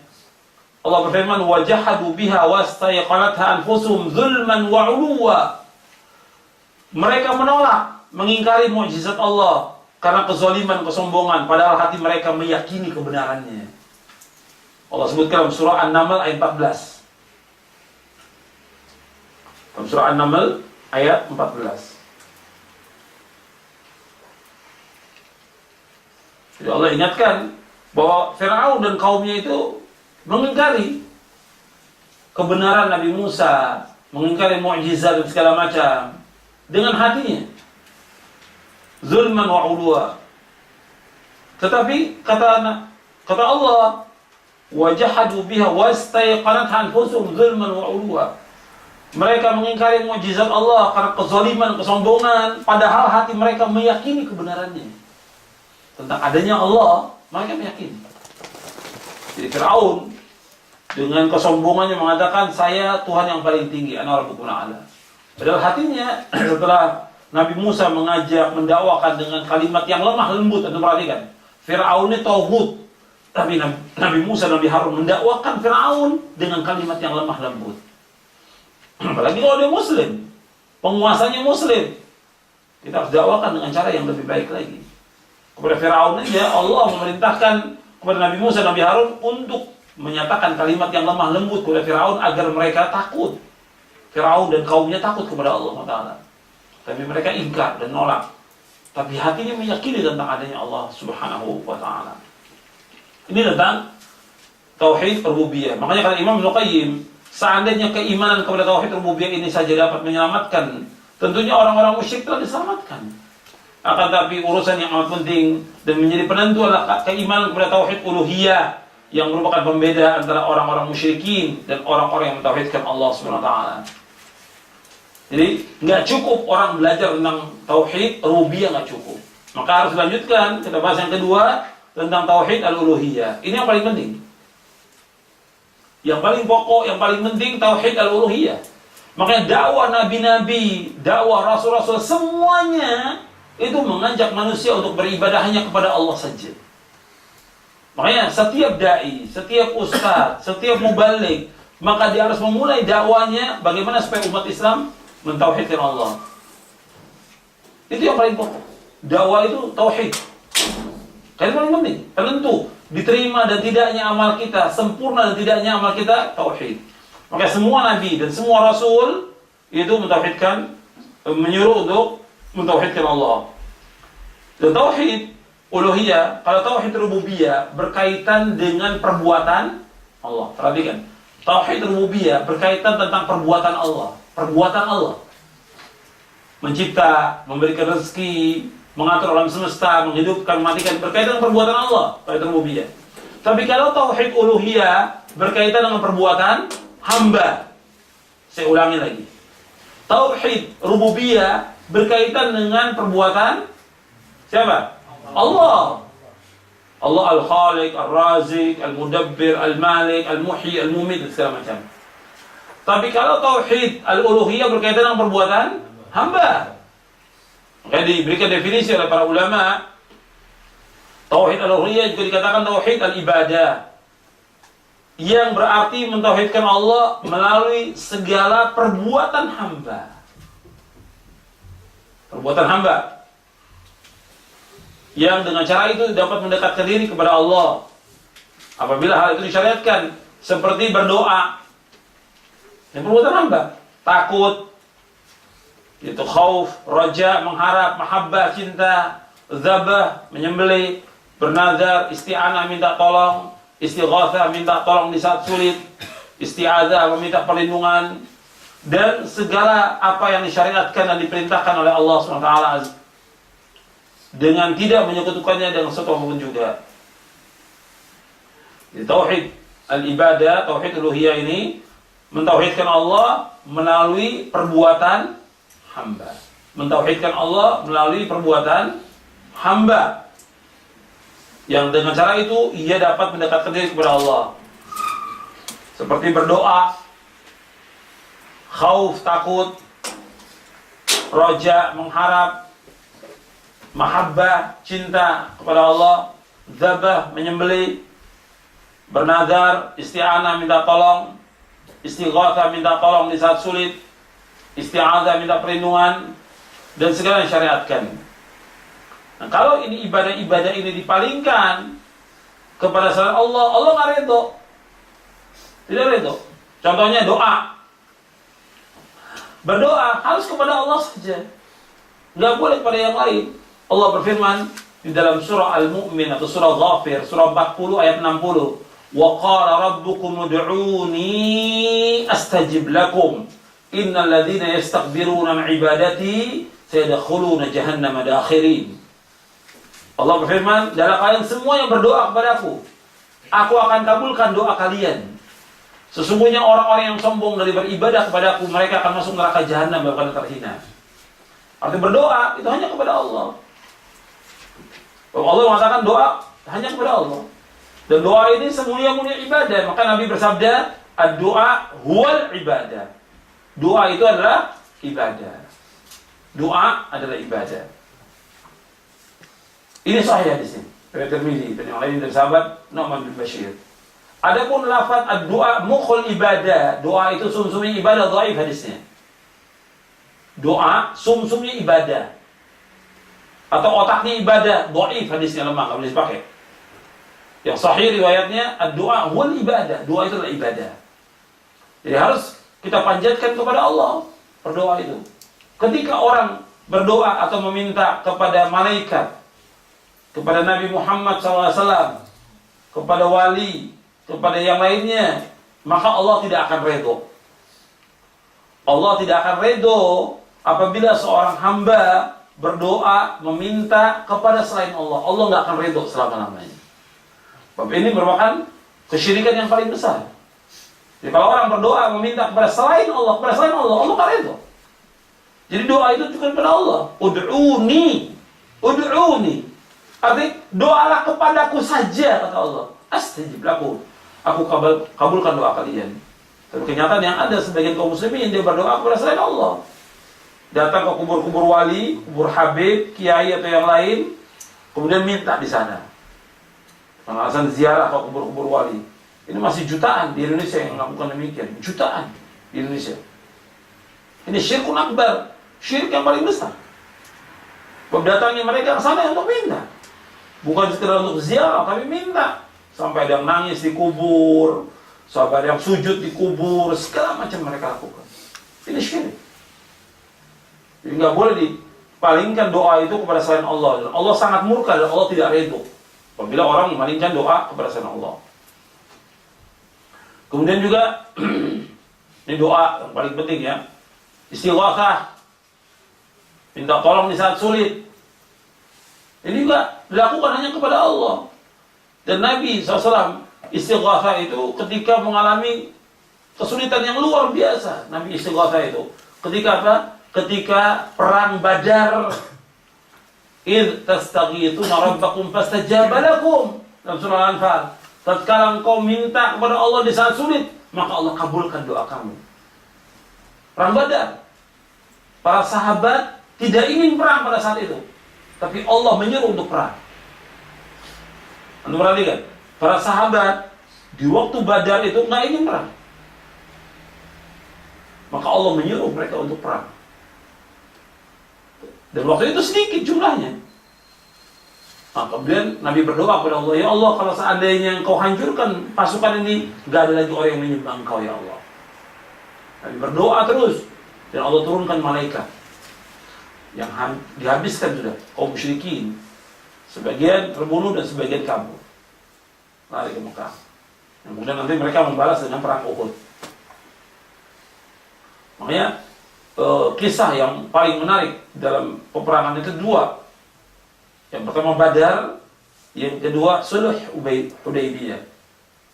Allah berfirman, wajahadu biha wastayqanatha anfusuhum zulman wa 'uluwa. Mereka menolak, mengingkari mukjizat Allah karena kezaliman, kesombongan, padahal hati mereka meyakini kebenarannya. Allah sebutkan dalam surah An-Naml ayat 14. Dalam surah An-Naml ayat 14. Jadi Allah ingatkan bahwa Firaun dan kaumnya itu mengingkari kebenaran Nabi Musa, mengingkari mukjizat dan segala macam dengan hatinya. Zulman wa 'uluwa. Tetapi kata Allah, wajahadu biha wastayqanatha anfusuhum zulman wa 'uluwa. Mereka mengingkari mukjizat Allah karena kezaliman, kesombongan, padahal hati mereka meyakini kebenarannya. Tentang adanya Allah, mereka meyakini. Jadi Firaun dengan kesombongannya mengatakan, saya Tuhan yang paling tinggi, ana rabbukumul a'la. Padahal hatinya setelah Nabi Musa mengajak, mendakwakan dengan kalimat yang lemah lembut, Anda perhatikan. Firaun ini tauhid, tapi Nabi Musa dan Nabi Harun mendakwakan Firaun dengan kalimat yang lemah lembut. Apalagi kalau dia Muslim, penguasanya Muslim, kita harus dakwakan dengan cara yang lebih baik lagi. Kepada Firaun aja Allah memerintahkan kepada Nabi Musa dan Nabi Harun untuk menyatakan kalimat yang lemah lembut kepada Firaun agar mereka takut. Firaun dan kaumnya takut kepada Allah Taala. Tapi mereka ingkar dan nolak. Tapi hatinya meyakini tentang adanya Allah Subhanahu wa ta'ala. Ini tentang tauhid rububiyah. Makanya kata Imam Ibnu Qayyim, seandainya keimanan kepada tauhid rububiyah ini saja dapat menyelamatkan, tentunya orang-orang musyrik telah diselamatkan. Akan tapi urusan yang amat penting dan menjadi penentu adalah keimanan kepada tauhid uluhiyah yang merupakan pembeda antara orang-orang musyrikin dan orang-orang yang mentauhidkan Allah Subhanahu wa ta'ala. Jadi nggak cukup orang belajar tentang tauhid rububiyah, nggak cukup. Maka harus dilanjutkan, kita bahas yang kedua tentang tauhid al-uluhiyah. Ini yang paling penting. Yang paling pokok, yang paling penting tauhid al-uluhiyah. Makanya dakwah nabi-nabi, dakwah rasul-rasul semuanya itu mengajak manusia untuk beribadah hanya kepada Allah saja. Makanya setiap dai, setiap ustaz, setiap mubaligh, maka dia harus memulai dakwanya bagaimana supaya umat Islam mentauhidkan Allah. Itu yang paling pokok. Dakwah itu tauhid. Itu paling penting. Tentu diterima dan tidaknya amal kita, sempurna dan tidaknya amal kita tauhid. Maka semua nabi dan semua rasul itu mentauhidkan, menyuruh untuk mentauhidkan Allah. Dan tauhid uluhiyah, kalau tauhid rububiyah berkaitan dengan perbuatan Allah. Perhatikan. Tauhid rububiyah berkaitan tentang perbuatan Allah. Perbuatan Allah. Mencipta, memberikan rezeki, mengatur alam semesta, menghidupkan, mematikan, berkaitan dengan perbuatan Allah, tauhid rububiyah. Tapi kalau tauhid uluhiyah berkaitan dengan perbuatan hamba. Saya ulangi lagi. Tauhid rububiyah berkaitan dengan perbuatan siapa? Allah. Allah al-Khaliq, al-Razik, al-Mudabbir, al-Malik, al-Muhyi, al-Mumit, segala macam. Tapi kalau tauhid al-uluhiyah berkaitan dengan perbuatan hamba. Maka diberikan definisi oleh para ulama. Tauhid al-uluhiyah juga dikatakan tauhid al-ibadah, yang berarti mentauhidkan Allah melalui segala perbuatan hamba. Perbuatan hamba yang dengan cara itu dapat mendekatkan diri kepada Allah. Apabila hal itu disyariatkan, seperti berdoa. Yang perbuatan hamba, takut, itu khauf, raja, mengharap, mahabbah, cinta, zabah, menyembelih, bernazar, isti'anah, minta tolong, istighatsah, minta tolong di saat sulit, isti'adzah, meminta perlindungan, dan segala apa yang disyariatkan dan diperintahkan oleh Allah SWT dengan tidak menyekutukannya dengan sesuatu apapun juga. Jadi tauhid al-ibadah, tauhid uluhiyah ini mentauhidkan Allah melalui perbuatan hamba. Mentauhidkan Allah melalui perbuatan hamba. Yang dengan cara itu ia dapat mendekatkan diri kepada Allah. Seperti berdoa, khauf, takut, roja, mengharap, mahabbah, cinta kepada Allah, dzabah, menyembelih, bernazar, isti'anah, minta tolong, istighatsah, minta tolong di saat sulit, isti'adzah, minta perlindungan, dan segala yang syariatkan. Nah, kalau ini ibadah-ibadah ini dipalingkan kepada selain Allah, Allah nggak ridho. Tidak ridho. Contohnya doa. Berdoa harus kepada Allah saja. Nggak boleh kepada yang lain. Allah berfirman di dalam surah Al-Mu'min atau surah Ghafir, surah 40 ayat 60. Wa qala rabbukum ud'uni astajib lakum. Innal ladzina yastakbiruna an ibadati sayadkhuluna jahannama dakhirin. Allah berfirman, "Dalam kalian semua yang berdoa kepadaku, aku akan kabulkan doa kalian. Sesungguhnya orang-orang yang sombong dari beribadah kepadaku, mereka akan masuk neraka jahanam bahkan terhina." Arti berdoa itu hanya kepada Allah. Allah mengatakan doa hanya kepada Allah. Dan doa ini semulia-mulia ibadah. Maka Nabi bersabda, "Ad-doa huwal ibadah." Doa itu adalah ibadah. Doa adalah ibadah. Ini sahih hadisnya. Dari Tirmidzi dan yang lain dari sahabat Nu'man bin Bashir. Adapun lafaz ad-doa mukhul ibadah, doa itu sumsumnya ibadah, dhaif hadisnya. Doa sumsumnya ibadah. Atau otaknya ibadah, dhaif hadisnya, lemah, enggak boleh dipakai. Yang sahih riwayatnya ad-doa huwal ibadah, doa itu adalah ibadah. Jadi harus kita panjatkan kepada Allah berdoa itu. Ketika orang berdoa atau meminta kepada malaikat, kepada Nabi Muhammad SAW, kepada wali, kepada yang lainnya, maka Allah tidak akan redho. Allah tidak akan redho apabila seorang hamba berdoa meminta kepada selain Allah. Allah nggak akan redho selama-lamanya. Sebab ini merupakan kesyirikan yang paling besar. Jadi kalau orang berdoa meminta kepada selain Allah, Allah nggak redho. Jadi doa itu juga kepada Allah. Ud'uni. Artinya doalah kepadaku saja, kata Allah. Astajib lakum. Aku kabulkan doa kalian. Tapi kenyataan yang ada sebagian kaum muslimin dia berdoa kepada selain Allah. Datang ke kubur-kubur wali, kubur habib, kiai atau yang lain, kemudian minta di sana. Alasan ziarah ke kubur-kubur wali. Ini masih jutaan di Indonesia yang melakukan demikian. Jutaan di Indonesia. Ini syirkun akbar. Syirik yang paling besar. Datangnya mereka ke sana untuk minta. Bukan sekedar untuk ziarah, tapi minta. Sampai ada yang nangis di kubur, sampai ada yang sujud di kubur, segala macam mereka lakukan. Ini syirik. Jadi nggak boleh dipalingkan doa itu kepada selain Allah. Dan Allah sangat murka dan Allah tidak ridho apabila orang memalingkan doa kepada selain Allah. Kemudian juga ini doa yang paling penting ya, istighatsah, minta tolong di saat sulit. Ini juga dilakukan hanya kepada Allah. Dan Nabi SAW istighatsah itu ketika mengalami kesulitan yang luar biasa. Nabi istighatsah itu ketika apa? Ketika perang Badar. Idh tastaghithuna rabbakum fastajaba lakum. Dalam surah Al-Anfal. Tatkala engkau minta kepada Allah di saat sulit, maka Allah kabulkan doa kamu. Perang Badar. Para sahabat tidak ingin perang pada saat itu, tapi Allah menyuruh untuk perang. Anda perhatikan, para sahabat di waktu Badar itu nggak ingin perang, maka Allah menyuruh mereka untuk perang. Dan waktu itu sedikit jumlahnya. Nah, kemudian Nabi berdoa kepada Allah, ya Allah, kalau seandainya Engkau hancurkan pasukan ini, nggak ada lagi orang yang menyembah Engkau, ya Allah. Nabi berdoa terus, dan Allah turunkan malaikat yang dihabiskan sudah kaum musyrikin. Sebagian terbunuh dan sebagian kabur, lari ke Mekah. Dan kemudian nanti mereka membalas dengan perang Uhud. Makanya kisah yang paling menarik dalam peperangan itu dua. Yang pertama Badar, yang kedua Sulh Hudaybiyah.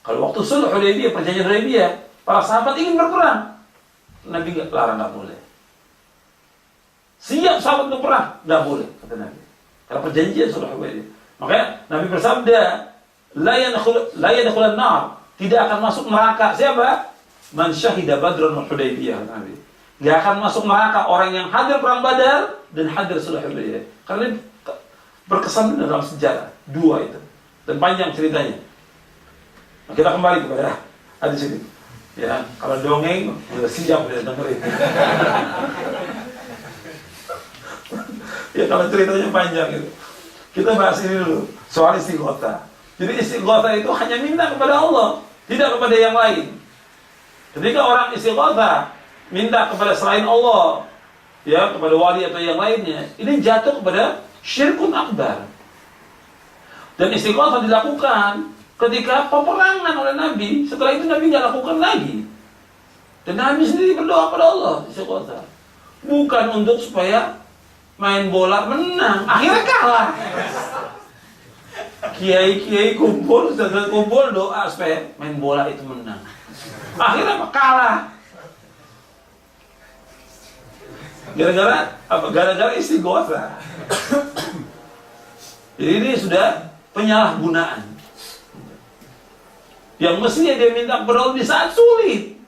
Kalau waktu sulh Hudaybiyah, perjanjian Hudaybiyah, para sahabat ingin berperang, Nabi larang, nggak boleh. Siap sahabat untuk perang, nggak boleh, kata Nabi. Karena perjanjian sulh Hudaybiyah. Makanya Nabi bersabda, la yadkhulan nar, tidak akan masuk neraka. Siapa? Man syahida Badran wa Hudaybiyah, Nabi. Nggak akan masuk neraka orang yang hadir perang Badar dan hadir sulh Hudaybiyah. Karena ini berkesan dalam sejarah dua itu dan panjang ceritanya. Nah, kita kembali kepada hadis ini. Ya, kalau dongeng udah siap udah dengerin. Ya kalau ceritanya panjang itu. Kita bahas ini dulu soal istighotsah. Jadi istighotsah itu hanya minta kepada Allah, tidak kepada yang lain. Ketika orang istighotsah minta kepada selain Allah, ya kepada wali atau yang lainnya, ini jatuh kepada syirkun akbar. Dan istighotsah dilakukan ketika peperangan oleh Nabi. Setelah itu Nabi nggak lakukan lagi. Dan Nabi sendiri berdoa kepada Allah istighotsah. Bukan untuk supaya main bola menang, akhirnya kalah. Kiai-kiai kumpul, ustaz kumpul doa supaya main bola itu menang. Akhirnya kalah. Gara-gara apa? Gara-gara istighotsah. Jadi ini sudah penyalahgunaan. Yang mestinya dia minta kepada Allah di saat sulit.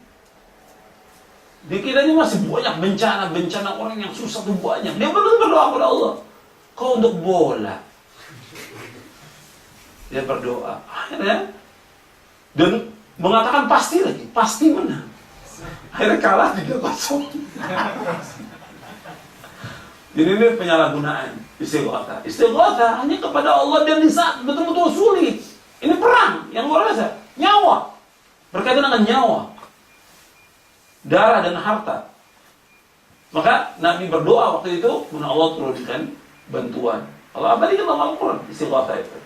Di kita ini masih banyak bencana orang yang susah tuh banyak. Dia belum berdoa kepada Allah. Kau untuk bola. Dia berdoa. Akhirnya dan mengatakan pasti lagi, pasti menang. Akhirnya kalah 3-0. Jadi ini penyalahgunaan istighotsah. Istighotsah hanya kepada Allah dan di saat betul-betul sulit. Ini perang yang luar biasa. Nyawa. Berkaitan dengan nyawa. Darah dan harta. Maka Nabi berdoa waktu itu, Allah turunkan bantuan. Allah abadikan dalam Al-Quran istighotsah itu.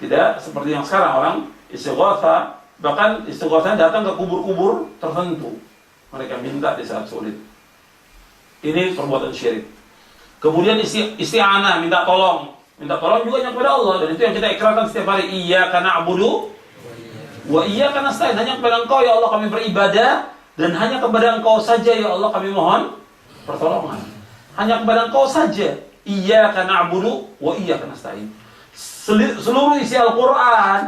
Tidak seperti yang sekarang orang istighotsah, bahkan istighotsah datang ke kubur-kubur tertentu. Mereka minta di saat sulit. Ini perbuatan syirik. Kemudian isti'anah, minta tolong. Minta tolong juga hanya kepada Allah. Dan itu yang kita ikrarkan setiap hari. Iyyaka na'budu wa iyyaka nasta'in. Hanya kepada Engkau ya Allah kami beribadah, dan hanya kepada Engkau saja ya Allah kami mohon pertolongan. Hanya kepada Engkau saja. Iyyaka na'budu wa iyyaka nasta'in. Seluruh isi Al-Quran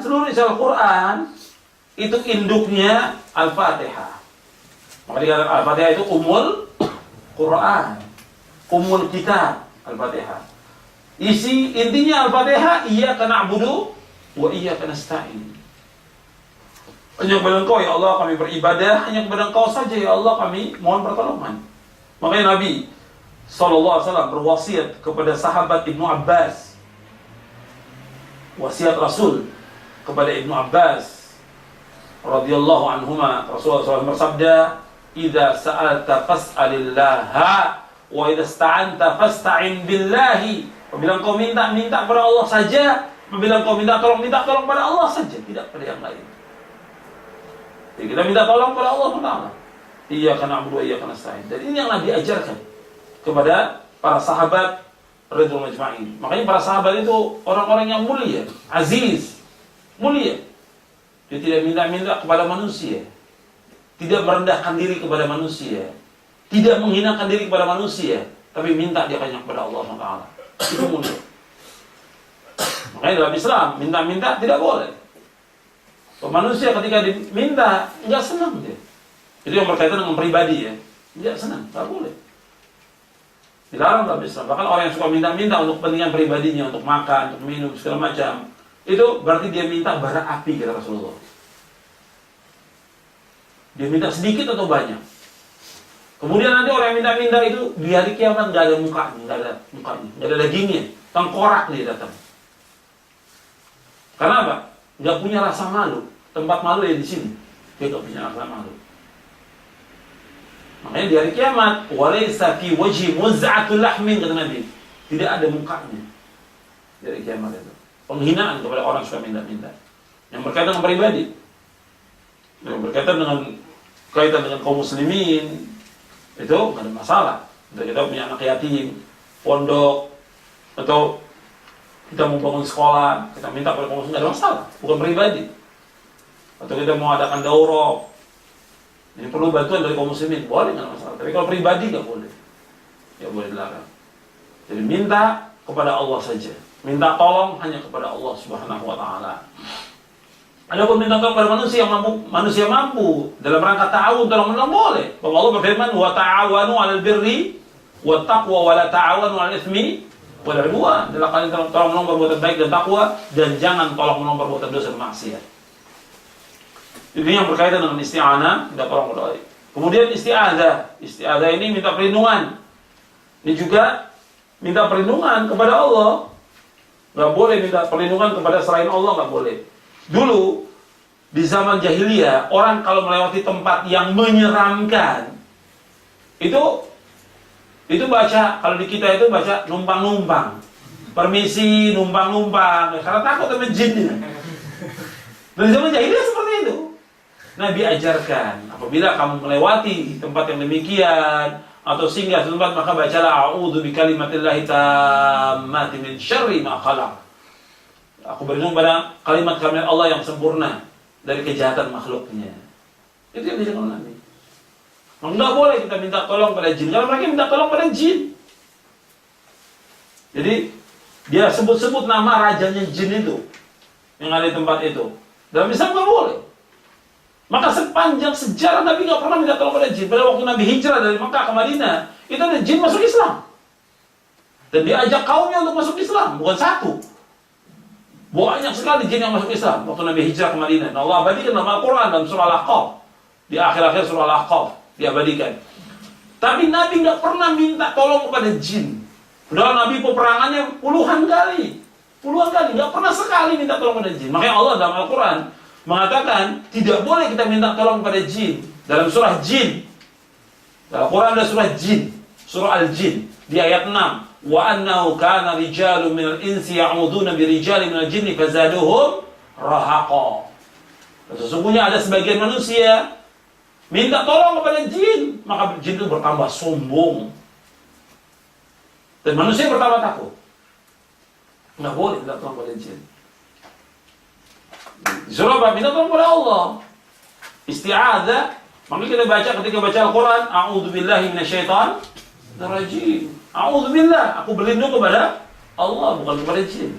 itu induknya Al-Fatihah. Maka dikatakan Al-Fatihah itu umul Quran, umul kitab Al-Fatihah. Intinya Al-Fatihah, iyyaka na'budu wa iyyaka nasta'in. Hanya kepada Engkau ya Allah kami beribadah, hanya kepada Engkau saja ya Allah kami mohon pertolongan. Makanya Nabi SAW berwasiat kepada sahabat Ibnu Abbas. Wasiat Rasul kepada Ibnu Abbas radhiyallahu anhuma, Rasulullah SAW bersabda, "Idza sa'alta fas'alillaha wa idza ista'anta fasta'in billahi." Apabila engkau minta kepada Allah saja, apabila engkau minta tolong kepada Allah saja, tidak kepada yang lain. Jadi kita minta tolong kepada Allah Taala. Iyyaka na'budu wa iyyaka nasta'in. Dan ini yang Nabi ajarkan kepada para sahabat radhiyallahu majma'in. Makanya para sahabat itu orang-orang yang mulia, aziz, mulia. Dia tidak minta kepada manusia, tidak merendahkan diri kepada manusia, tidak menghinakan diri kepada manusia, tapi minta dia hanya kepada Allah Taala. Itu mulia. Makanya dalam Islam minta tidak boleh. Manusia ketika diminta nggak senang dia. Itu yang berkaitan dengan pribadi ya, nggak senang, nggak boleh. Dilarang dalam Islam. Bahkan orang yang suka minta untuk kepentingan pribadinya, untuk makan, untuk minum, segala macam, itu berarti dia minta bara api, kata Rasulullah. Dia minta sedikit atau banyak. Kemudian nanti orang yang minta itu di hari kiamat nggak ada mukanya, nggak ada dagingnya, tengkorak dia datang. Karena apa? Nggak punya rasa malu. Tempat malu ya di sini. Dia nggak punya rasa malu. Makanya di hari kiamat, walaysa fi wajhi muz'atul lahmin, kata Nabi. Tidak ada mukanya di hari kiamat itu. Penghinaan kepada orang suka minta-minta. Yang berkaitan dengan pribadi, yang berkaitan dengan kaum muslimin, itu nggak ada masalah. Kita punya anak yatim, pondok, atau kita mau bangun sekolah, kita minta kepada kaum muslimin, nggak ada masalah. Bukan pribadi. atau kita mau adakan daurah, ini perlu bantuan dari kaum muslimin, boleh nggak masalah. Tapi kalau pribadi nggak boleh, ya boleh dilarang. Jadi minta kepada Allah saja, minta tolong hanya kepada Allah Subhanahu Wa Taala. Adapun minta tolong kepada manusia mampu dalam rangka ta'awun tolong menolong boleh. Bahwa Allah berfirman, wa ta'awanu 'alal birri wat taqwa wa la ta'awanu 'alal itsmi wal 'udwan. Adalah kalian tolong menolong perbuatan baik dan takwa, dan jangan tolong menolong perbuatan dosa dan maksiat. Ini yang berkaitan dengan isti'anah, minta tolong kepada Allah. Kemudian isti'adzah. Isti'adzah ini minta perlindungan. Ini juga minta perlindungan kepada Allah. Nggak boleh minta perlindungan kepada selain Allah, nggak boleh. Dulu di zaman jahiliyah, orang kalau melewati tempat yang menyeramkan, itu baca, kalau di kita itu baca numpang-numpang, permisi numpang-numpang, karena takut sama jinnya. Dan di zaman jahiliyah seperti itu. Nabi ajarkan, apabila kamu melewati tempat yang demikian atau singgah di tempat, maka bacalah a'udzu bikalimatillahi tammati min syarri ma khalaq. Aku berlindung pada kalimat-kalimat Allah yang sempurna dari kejahatan makhluknya. Itu yang dijelaskan Nabi. Enggak boleh kita minta tolong pada jin, kalau mereka minta tolong pada jin. Jadi dia sebut-sebut nama rajanya jin itu yang ada di tempat itu. Dalam Islam nggak boleh. Maka sepanjang sejarah Nabi nggak pernah minta tolong pada jin. Pada waktu Nabi hijrah dari Makkah ke Madinah, itu ada jin masuk Islam. Dan dia ajak kaumnya untuk masuk Islam, bukan satu. Banyak sekali jin yang masuk Islam waktu Nabi hijrah ke Madinah. Nah, Allah abadikan dalam Al-Quran dalam surah Al-Ahqaf. Di akhir-akhir surah Al-Ahqaf diabadikan. Tapi Nabi nggak pernah minta tolong kepada jin. Padahal Nabi peperangannya puluhan kali, nggak pernah sekali minta tolong kepada jin. Makanya Allah dalam Al-Quran mengatakan tidak boleh kita minta tolong kepada jin. Dalam surah jin, dalam Al-Quran ada surah jin, surah Al-Jin di ayat 6. Wa annahu kana rijalun minal insi ya'uduna birijalin minal jinni fazaduhum rahaqa. Sesungguhnya ada sebagian manusia minta tolong kepada jin, maka jin itu bertambah sombong dan manusia bertambah takut. Nggak boleh minta tolong kepada jin. Disuruh apa? Minta tolong kepada Allah. Isti'adzah, maka kita baca ketika baca Al-Quran, a'udzu billahi minasyaitonir rajim. A'udzubillah, aku berlindung kepada Allah, bukan kepada jin,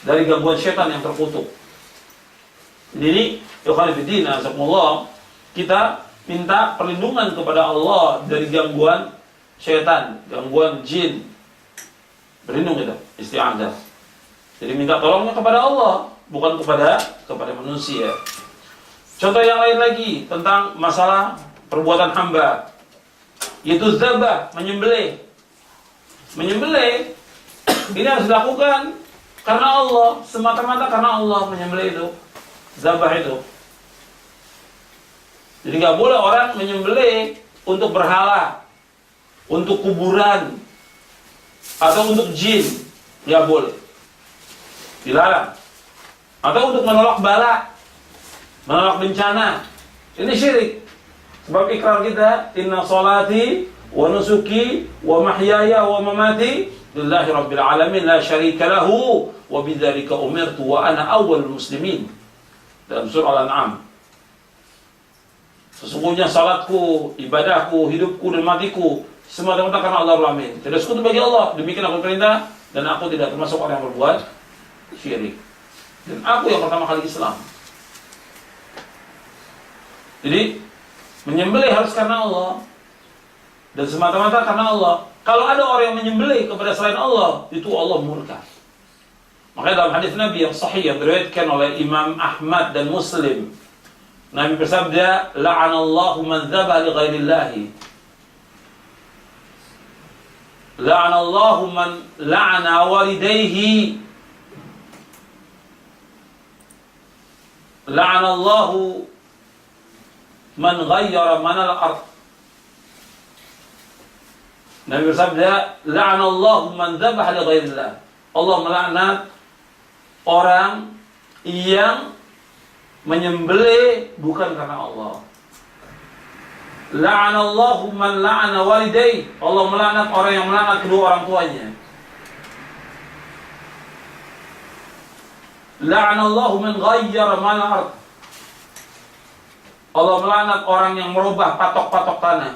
dari gangguan syaitan yang terkutuk. Jadi ini, yukhani fiddin, azakumullah, kita minta perlindungan kepada Allah dari gangguan syaitan, gangguan jin. Berlindung kita, isti'adzah. Jadi minta tolongnya kepada Allah, bukan kepada manusia. Contoh yang lain lagi tentang masalah perbuatan hamba, yaitu zabah, menyembelih. Menyembelih ini harus dilakukan karena Allah, semata-mata karena Allah menyembelih itu, zabah itu. Jadi nggak boleh orang menyembelih untuk berhala, untuk kuburan, atau untuk jin, nggak boleh, dilarang. Atau untuk menolak bala, menolak bencana, ini syirik. Sebab ikrar kita, inna sholati wa nusuki wa mahyaya wa mamati lillahi rabbil alamin la syarika lahu wa bidzalika umirtu wa ana awwalul muslimin. Dalam surah Al-An'am. Sesungguhnya salatku, ibadahku, hidupku dan matiku semata-mata karena Allah Alamin. Tidak sekutu bagi Allah, demikian aku perintah, dan aku tidak termasuk orang yang berbuat syirik. Dan aku yang pertama kali Islam. Jadi menyembelih harus karena Allah dan semata-mata karena Allah. Kalau ada orang yang menyembelih kepada selain Allah, itu Allah murka. Makanya dalam hadis Nabi yang sahih yang diriwayatkan oleh Imam Ahmad dan Muslim, Nabi bersabda, "La'anallahu man dzaba li ghairillahi." La'anallahu man la'ana walidayhi. La'anallahu man ghayyara manal ardh. Nabi bersabda, la'anallahu man dzabha li ghairillah. Allah melaknat orang yang menyembelih bukan karena Allah. La'anallahu man la'ana walidayhi. Allah melaknat orang yang melaknat kedua orang tuanya. La'anallahu man ghayyara manal ardh. Allah melaknat orang yang merubah patok-patok tanah.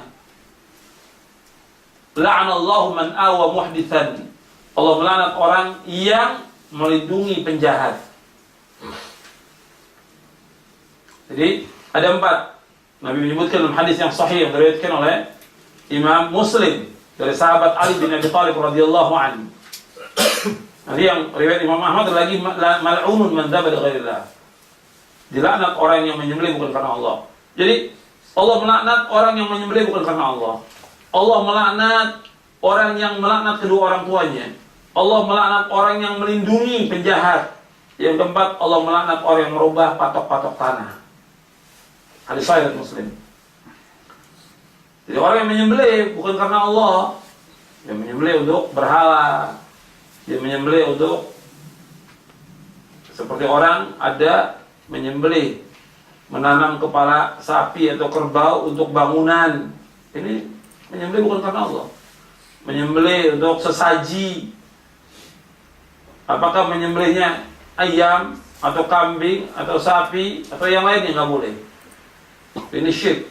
La'anallahu man awa muhditsan. Allah melaknat orang yang melindungi penjahat. Jadi ada 4. Nabi menyebutkan dalam hadis yang sahih yang diriwayatkan oleh Imam Muslim dari sahabat Ali bin Abi Thalib radhiyallahu anhu. Nanti yang riwayat Imam Ahmad lagi mal'unun man dzaba li ghairillah. Dilaknat orang yang menyembelih bukan karena Allah. Jadi Allah melaknat orang yang menyembelih bukan karena Allah. Allah melaknat orang yang melaknat kedua orang tuanya. Allah melaknat orang yang melindungi penjahat. Yang keempat, Allah melaknat orang yang merubah patok-patok tanah. Hadis sahih Muslim. Jadi orang yang menyembelih bukan karena Allah, dia menyembelih untuk berhala, dia menyembelih untuk seperti orang ada menyembelih menanam kepala sapi atau kerbau untuk bangunan. Ini menyembelih bukan karena Allah. Menyembelih untuk sesaji. Apakah menyembelihnya ayam atau kambing atau sapi atau yang lainnya nggak boleh. Ini syirik.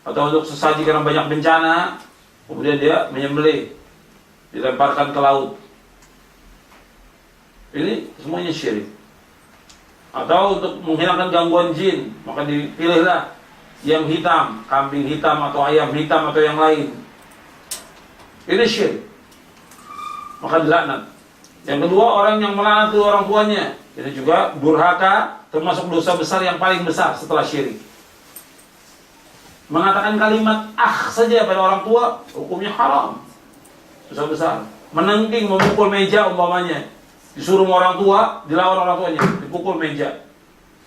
Atau untuk sesaji karena banyak bencana, kemudian dia menyembelih, dilemparkan ke laut. Ini semuanya syirik. Atau untuk menghilangkan gangguan jin, maka dipilihlah yang hitam, kambing hitam atau ayam hitam atau yang lain. Ini syirik. Maka dilaknat. Yang kedua, orang yang melaknat kedua orang tuanya. Ini juga durhaka, termasuk dosa besar yang paling besar setelah syirik. Mengatakan kalimat saja pada orang tua, hukumnya haram. Dosa besar. Menengking, memukul meja umpamanya. Disuruh sama orang tua, dilawan orang tuanya, dipukul meja.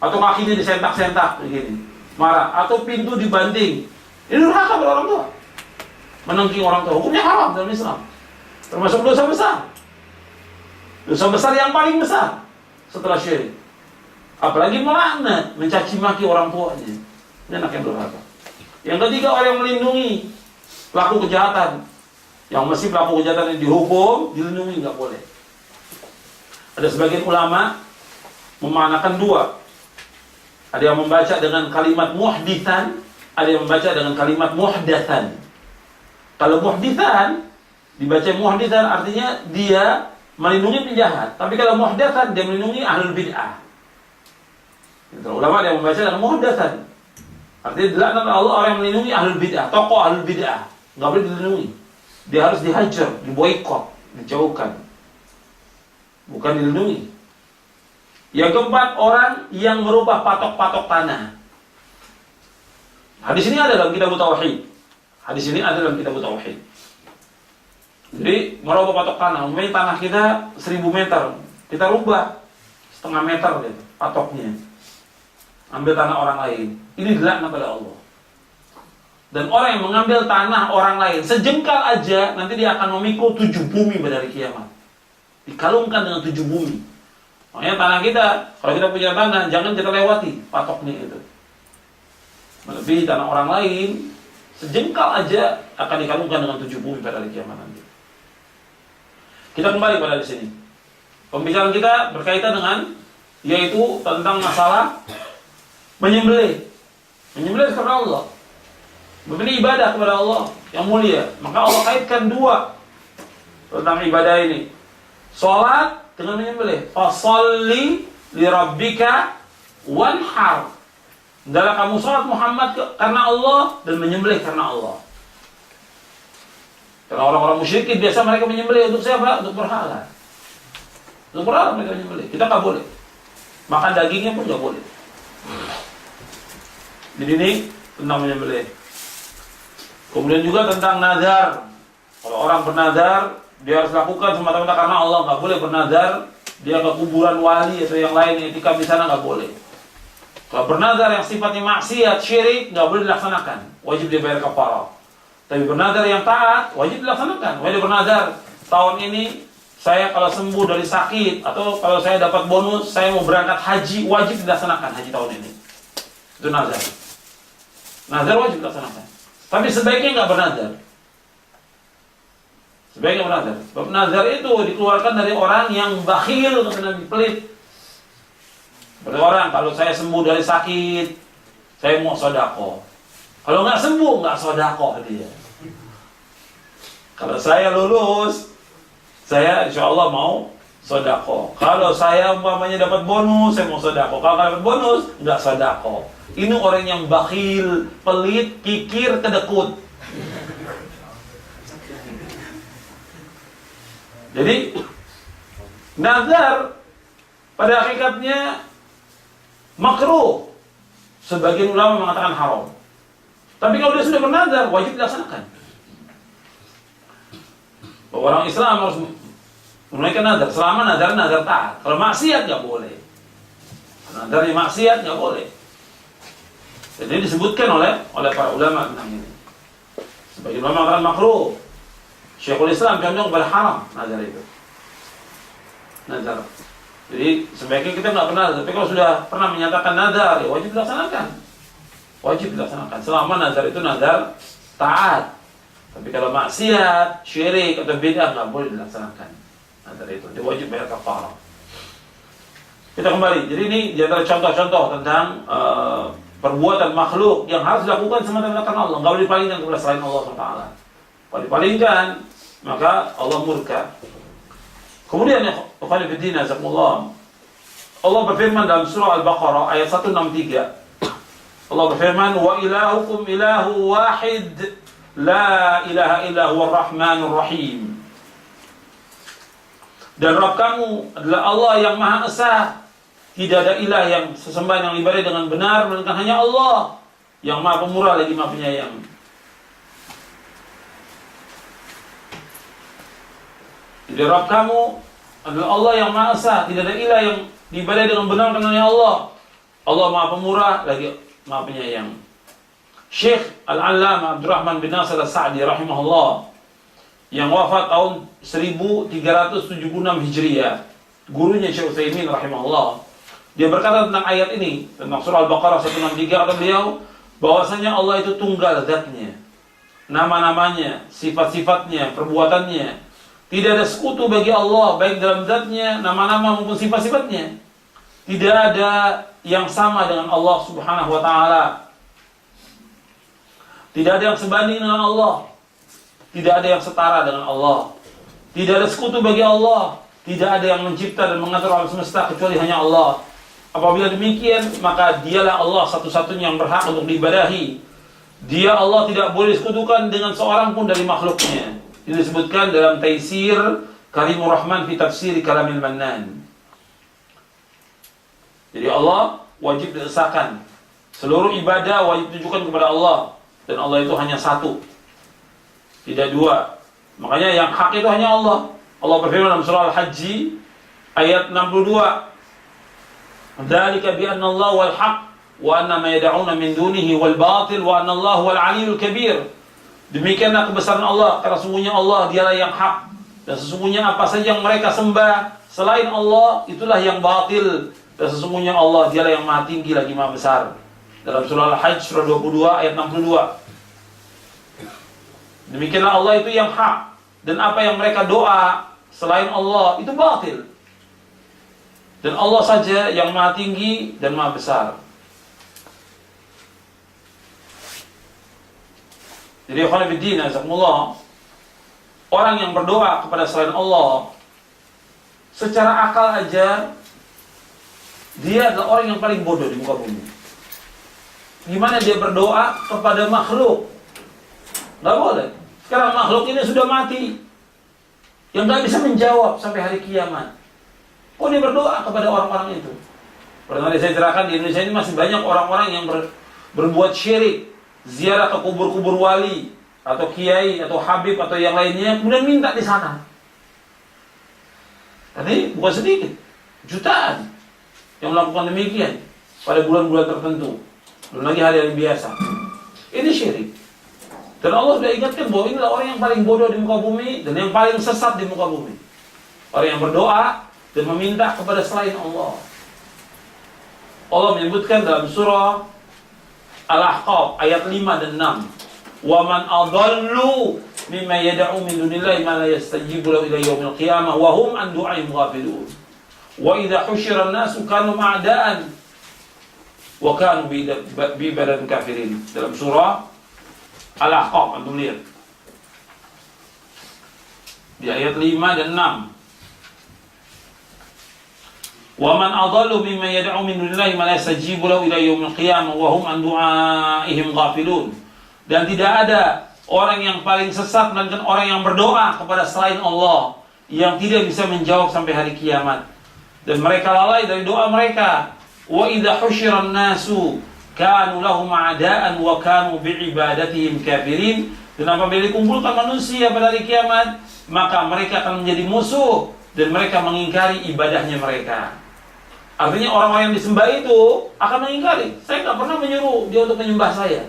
Atau kakinya disentak-sentak begini. Marah. Atau pintu dibanting. Ini durhaka pada orang tua. Menengking orang tua, hukumnya haram dalam Islam. Termasuk dosa besar. Dosa besar yang paling besar setelah syirik. Apalagi melaknat, mencaci maki orang tuanya. Ini anak yang durhaka. Yang ketiga, orang yang melindungi pelaku kejahatan. Yang masih pelaku kejahatan yang dihukum, dilindungi, nggak boleh. Ada sebagian ulama memaknakan 2. Ada yang membaca dengan kalimat muhditsan, ada yang membaca dengan kalimat muhdatsan. Kalau muhditsan, dibaca muhditsan artinya dia melindungi penjahat. Tapi kalau muhdatsan, dia melindungi ahlul bid'ah. Ulama ada yang membaca dengan muhdatsan. Artinya dilaknat Allah orang yang melindungi ahlul bid'ah, tokoh ahlul bid'ah. Nggak boleh dilindungi. Dia harus dihajar, diboikot, dijauhkan. Bukan dilindungi. Yang keempat, orang yang merubah patok-patok tanah. Hadis ini ada dalam kitab Tauhid. Hadis ini ada dalam kitab Tauhid. Jadi merubah patok tanah, umpamanya tanah kita 1000 meter, kita rubah setengah meter gitu, patoknya. Ambil tanah orang lain. Ini dilaknat oleh Allah. Dan orang yang mengambil tanah orang lain sejengkal aja, nanti dia akan memikul 7 bumi pada hari kiamat. Dikalungkan dengan 7 bumi. Makanya tanah kita, kalau kita punya tanah, jangan kita lewati patoknya itu. Melebihi tanah orang lain, sejengkal aja akan dikalungkan dengan 7 bumi pada hari kiamat nanti. Kita kembali pada di sini. Pembicaraan kita berkaitan dengan yaitu tentang masalah menyembelih. Menyembelih karena Allah. Memberi ibadah kepada Allah yang mulia. Maka Allah kaitkan 2 tentang ibadah ini. Salat dengan menyembelih. Fasholli li rabbika wanhar. Hendaklah kamu salat Muhammad karena Allah dan menyembelih karena Allah. Karena orang-orang musyrikin biasa mereka menyembelih untuk siapa? Untuk berhala. Untuk berhala mereka menyembelih. Kita nggak boleh. Makan dagingnya pun nggak boleh. Jadi ini tentang menyembelih. Kemudian juga tentang nazar. Kalau orang bernazar, dia harus lakukan semata-mata karena Allah. Nggak boleh bernazar dia ke kuburan wali atau yang lain yang itikaf di sana, nggak boleh. Kalau bernazar yang sifatnya maksiat, syirik, nggak boleh dilaksanakan. Wajib dia bayar kafarah. Tapi bernazar yang taat, wajib dilaksanakan. Wajib bernazar, tahun ini saya kalau sembuh dari sakit atau kalau saya dapat bonus, saya mau berangkat haji, wajib dilaksanakan haji tahun ini. Itu nazar. Nazar wajib dilaksanakan. Tapi sebaiknya nggak bernazar. Sebaiknya bernazar. Sebab nazar itu dikeluarkan dari orang yang bakhil, kata Nabi, pelit. Seperti orang, kalau saya sembuh dari sakit, saya mau sedekah. Kalau nggak sembuh, nggak sedekah dia. Kalau saya lulus, saya insya Allah mau sedekah. Kalau saya umpamanya dapat bonus, saya mau sedekah. Kalau nggak dapat bonus, nggak sedekah. Ini orang yang bakhil, pelit, kikir, kedekut. Jadi nazar pada hakikatnya makruh. Sebagian ulama mengatakan haram. Tapi kalau dia sudah bernazar, wajib dilaksanakan. Orang Islam harus menunaikan nazar. Selama nazar taat. Kalau maksiat nggak boleh. Nazarnya maksiat nggak boleh. Jadi disebutkan oleh para ulama tentang ini. Sebagian ulama mengatakan makruh. Syekhul Islam condong pada haram nazar itu. Nazar. Jadi sebaiknya kita nggak pernah, tapi kalau sudah pernah menyatakan nazar, ya wajib dilaksanakan. Wajib dilaksanakan. Selama nazar itu nazar taat. Tapi kalau maksiat, syirik atau bid'ah nggak boleh dilaksanakan. Nazar itu dia wajib bayar kafarah. Kita kembali. Jadi ini di antara contoh-contoh tentang perbuatan makhluk yang harus dilakukan semata-mata karena Allah. Nggak boleh dipalingkan kepada selain Allah SWT. Kalau dipalingkan, maka Allah murka. Kemudian ikhwan fillah jazakumullah, Allah berfirman dalam surah Al-Baqarah ayat 163. Allah berfirman, "Wa ilahukum ilahu wahid, la ilaha illa huwar rahmanur rahim." Dan Rabb kamu adalah Allah yang Maha Esa. Tidak ada ilah yang sesembahan yang diibadahi dengan benar melainkan hanya Allah yang Maha Pemurah lagi Maha Penyayang. Jadi Rabb kamu adalah Allah yang Maha Esa, tidak ada ilah yang diibadahi dengan benar karena hanya Allah. Allah Maha Pemurah lagi Maha Penyayang. Syekh Al-Allamah Abdurrahman bin Nasir As-Sa'di rahimahullah yang wafat tahun 1376 Hijriah, gurunya Syekh Utsaimin rahimahullah, dia berkata tentang ayat ini, tentang surah Al-Baqarah 163, kata beliau bahwasanya Allah itu tunggal zatnya, nama-namanya, sifat-sifatnya, perbuatannya. Tidak ada sekutu bagi Allah, baik dalam zatnya, nama-nama maupun sifat-sifatnya. Tidak ada yang sama dengan Allah Subhanahu wa ta'ala. Tidak ada yang sebanding dengan Allah. Tidak ada yang setara dengan Allah. Tidak ada sekutu bagi Allah. Tidak ada yang mencipta dan mengatur alam semesta kecuali hanya Allah. Apabila demikian, maka dialah Allah satu-satunya yang berhak untuk diibadahi. Dia Allah tidak boleh disekutukan dengan seorang pun dari makhluknya. Ini disebutkan dalam Taisir Karimur Rahman fi Tafsir Kalamil Mannan. Jadi Allah wajib diesakan. Seluruh ibadah wajib ditujukan kepada Allah. Dan Allah itu hanya satu, tidak dua. Makanya yang hak itu hanya Allah. Allah berfirman dalam surah Al-Hajj ayat 62. Dzalika bi anna Allah wal haq wa anna ma yad'una min dunihi wal batil wa anna Allah wal aliyyul kabir. Demikianlah kebesaran Allah, karena sesungguhnya Allah dialah yang hak, dan sesungguhnya apa saja yang mereka sembah selain Allah itulah yang batil, dan sesungguhnya Allah dialah yang maha tinggi lagi maha besar. Dalam surah Al-Hajj surah 22 ayat 62. Demikianlah Allah itu yang hak, dan apa yang mereka doa selain Allah itu batil. Dan Allah saja yang maha tinggi dan maha besar. Jadi khonibidina jazakumullah, orang yang berdoa kepada selain Allah secara akal aja dia adalah orang yang paling bodoh di muka bumi. Gimana dia berdoa kepada makhluk? Gak boleh. Sekarang makhluk ini sudah mati, yang gak bisa menjawab sampai hari kiamat. Kok dia berdoa kepada orang-orang itu? Pernah saya ceritakan, di Indonesia ini masih banyak orang-orang yang berbuat syirik, ziarah ke kubur-kubur wali atau kiai atau habib atau yang lainnya, kemudian minta di sana. Tadi bukan sedikit, jutaan yang melakukan demikian pada bulan-bulan tertentu, belum lagi hari-hari biasa. Ini syirik. Dan Allah sudah ingatkan bahwa inilah orang yang paling bodoh di muka bumi dan yang paling sesat di muka bumi. Orang yang berdoa dan meminta kepada selain Allah. Allah menyebutkan dalam surah Al-Ahqaf ayat 5 dan 6. Wa man adallu mimma yad'u min dunillahi ma la yastajibu lahu ila yaumil qiyamah wa hum an du'aihim ghafilun. Wa idza husyira an-nasu kanu ma'da'an wa kanu bi ibadatin kafirin. Dalam surah Al-Ahqaf, antum lihat di ayat 5 dan 6. Wa man adallu mimman yad'u min dunillahi ma la yastajibu lahu ila yaumil qiyamah wa hum an du'aihim ghafilun. Dan tidak ada orang yang paling sesat melainkan orang yang berdoa kepada selain Allah yang tidak bisa menjawab sampai hari kiamat. Dan mereka lalai dari doa mereka. Wa idza husyiran nasu kanu lahum a'daan wa kanu bi'ibadatihim kafirin. Dan apabila dikumpulkan manusia pada hari kiamat, maka mereka akan menjadi musuh dan mereka mengingkari ibadahnya mereka. Artinya orang-orang yang disembah itu akan mengingkari. Saya tidak pernah menyuruh dia untuk menyembah saya.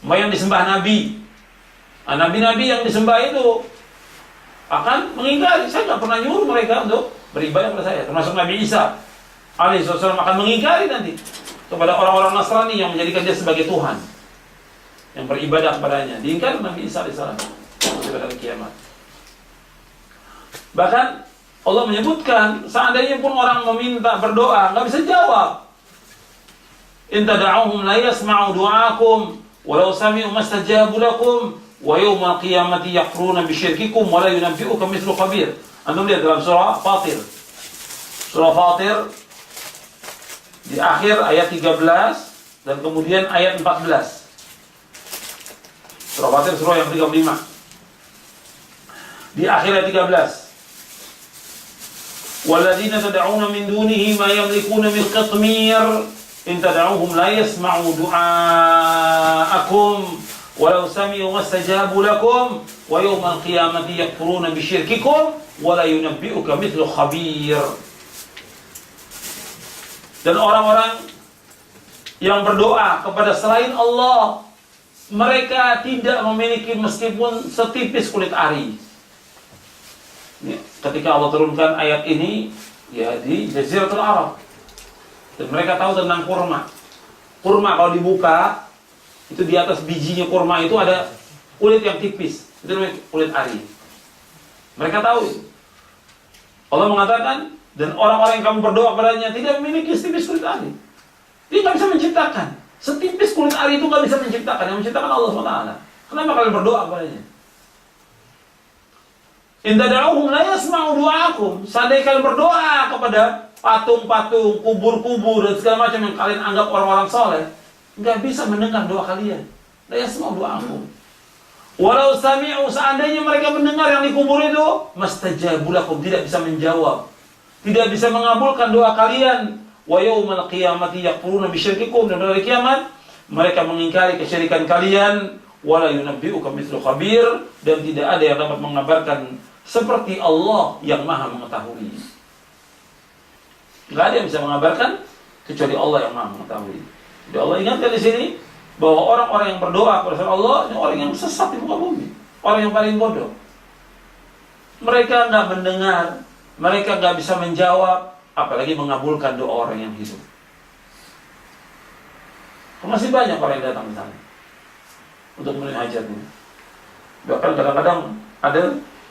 Yang disembah Nabi, Nabi-Nabi yang disembah itu akan mengingkari. Saya tidak pernah nyuruh mereka untuk beribadah kepada saya. Termasuk Nabi Isa alaihissalam akan mengingkari nanti kepada orang-orang Nasrani yang menjadikan dia sebagai Tuhan, yang beribadah kepadanya. Diingkari Nabi Isa alaihissalam pada hari kiamat. Bahkan Allah menyebutkan seandainya pun orang meminta berdoa nggak bisa jawab. In tad'uhum la yasma'u du'aakum walau sami'u mastajabu lakum wa yawmal qiyamati yakfuruna bisyirkikum wa la yunabbi'uka mithlu khabir. Antum lihat dalam surah Fatir. Surah Fatir di akhir ayat 13 dan kemudian ayat 14. Surah Fatir surah yang 35. Di akhir ayat 13. Walladzina tad'una min dunihi ma yamlikuna min qitmir in tad'uhum la yasma'u du'aakum walau sami'u mastajabu lakum wa yawmal qiyamati yakfuruna bisyirkikum wa la yunabbi'uka mithlu khabir. Dan orang-orang yang berdoa kepada selain Allah, mereka tidak memiliki meskipun setipis kulit ari. Ketika Allah turunkan ayat ini ya di Jaziratul Arab, dan mereka tahu tentang kurma. Kurma kalau dibuka itu di atas bijinya kurma itu ada kulit yang tipis, itu namanya kulit ari. Mereka tahu itu. Allah mengatakan, dan orang-orang yang kamu berdoa padanya tidak memiliki setipis kulit ari. Dia nggak bisa menciptakan. Setipis kulit ari itu nggak bisa menciptakan. Yang menciptakan Allah SWT. Kenapa kalian berdoa padanya? In tad'uhum la yasma'u du'aakum. Seandainya kalian berdoa kepada patung-patung, kubur-kubur dan segala macam yang kalian anggap orang-orang soleh, nggak bisa mendengar doa kalian. La yasma'u du'aakum. Walau sami'u, seandainya mereka mendengar yang di kubur itu, mastajabu lakum, tidak bisa menjawab, tidak bisa mengabulkan doa kalian. Wa yaumal qiyamati yakfuruna bisyirkikum, dan pada hari kiamat mereka mengingkari kesyirikan kalian. Wala yunabbi'uka mithlu khabir, dan tidak ada yang dapat mengabarkan seperti Allah yang Maha mengetahui. Enggak ada yang bisa mengabarkan kecuali Allah yang Maha mengetahui. Jadi Allah ingatkan di sini bahwa orang-orang yang berdoa kepada Allah ini orang yang sesat di muka bumi, orang yang paling bodoh. Mereka enggak mendengar, mereka enggak bisa menjawab, apalagi mengabulkan doa orang yang hidup. Masih banyak orang yang datang ke sana untuk memenuhi hajatnya. Bahkan kadang-kadang ada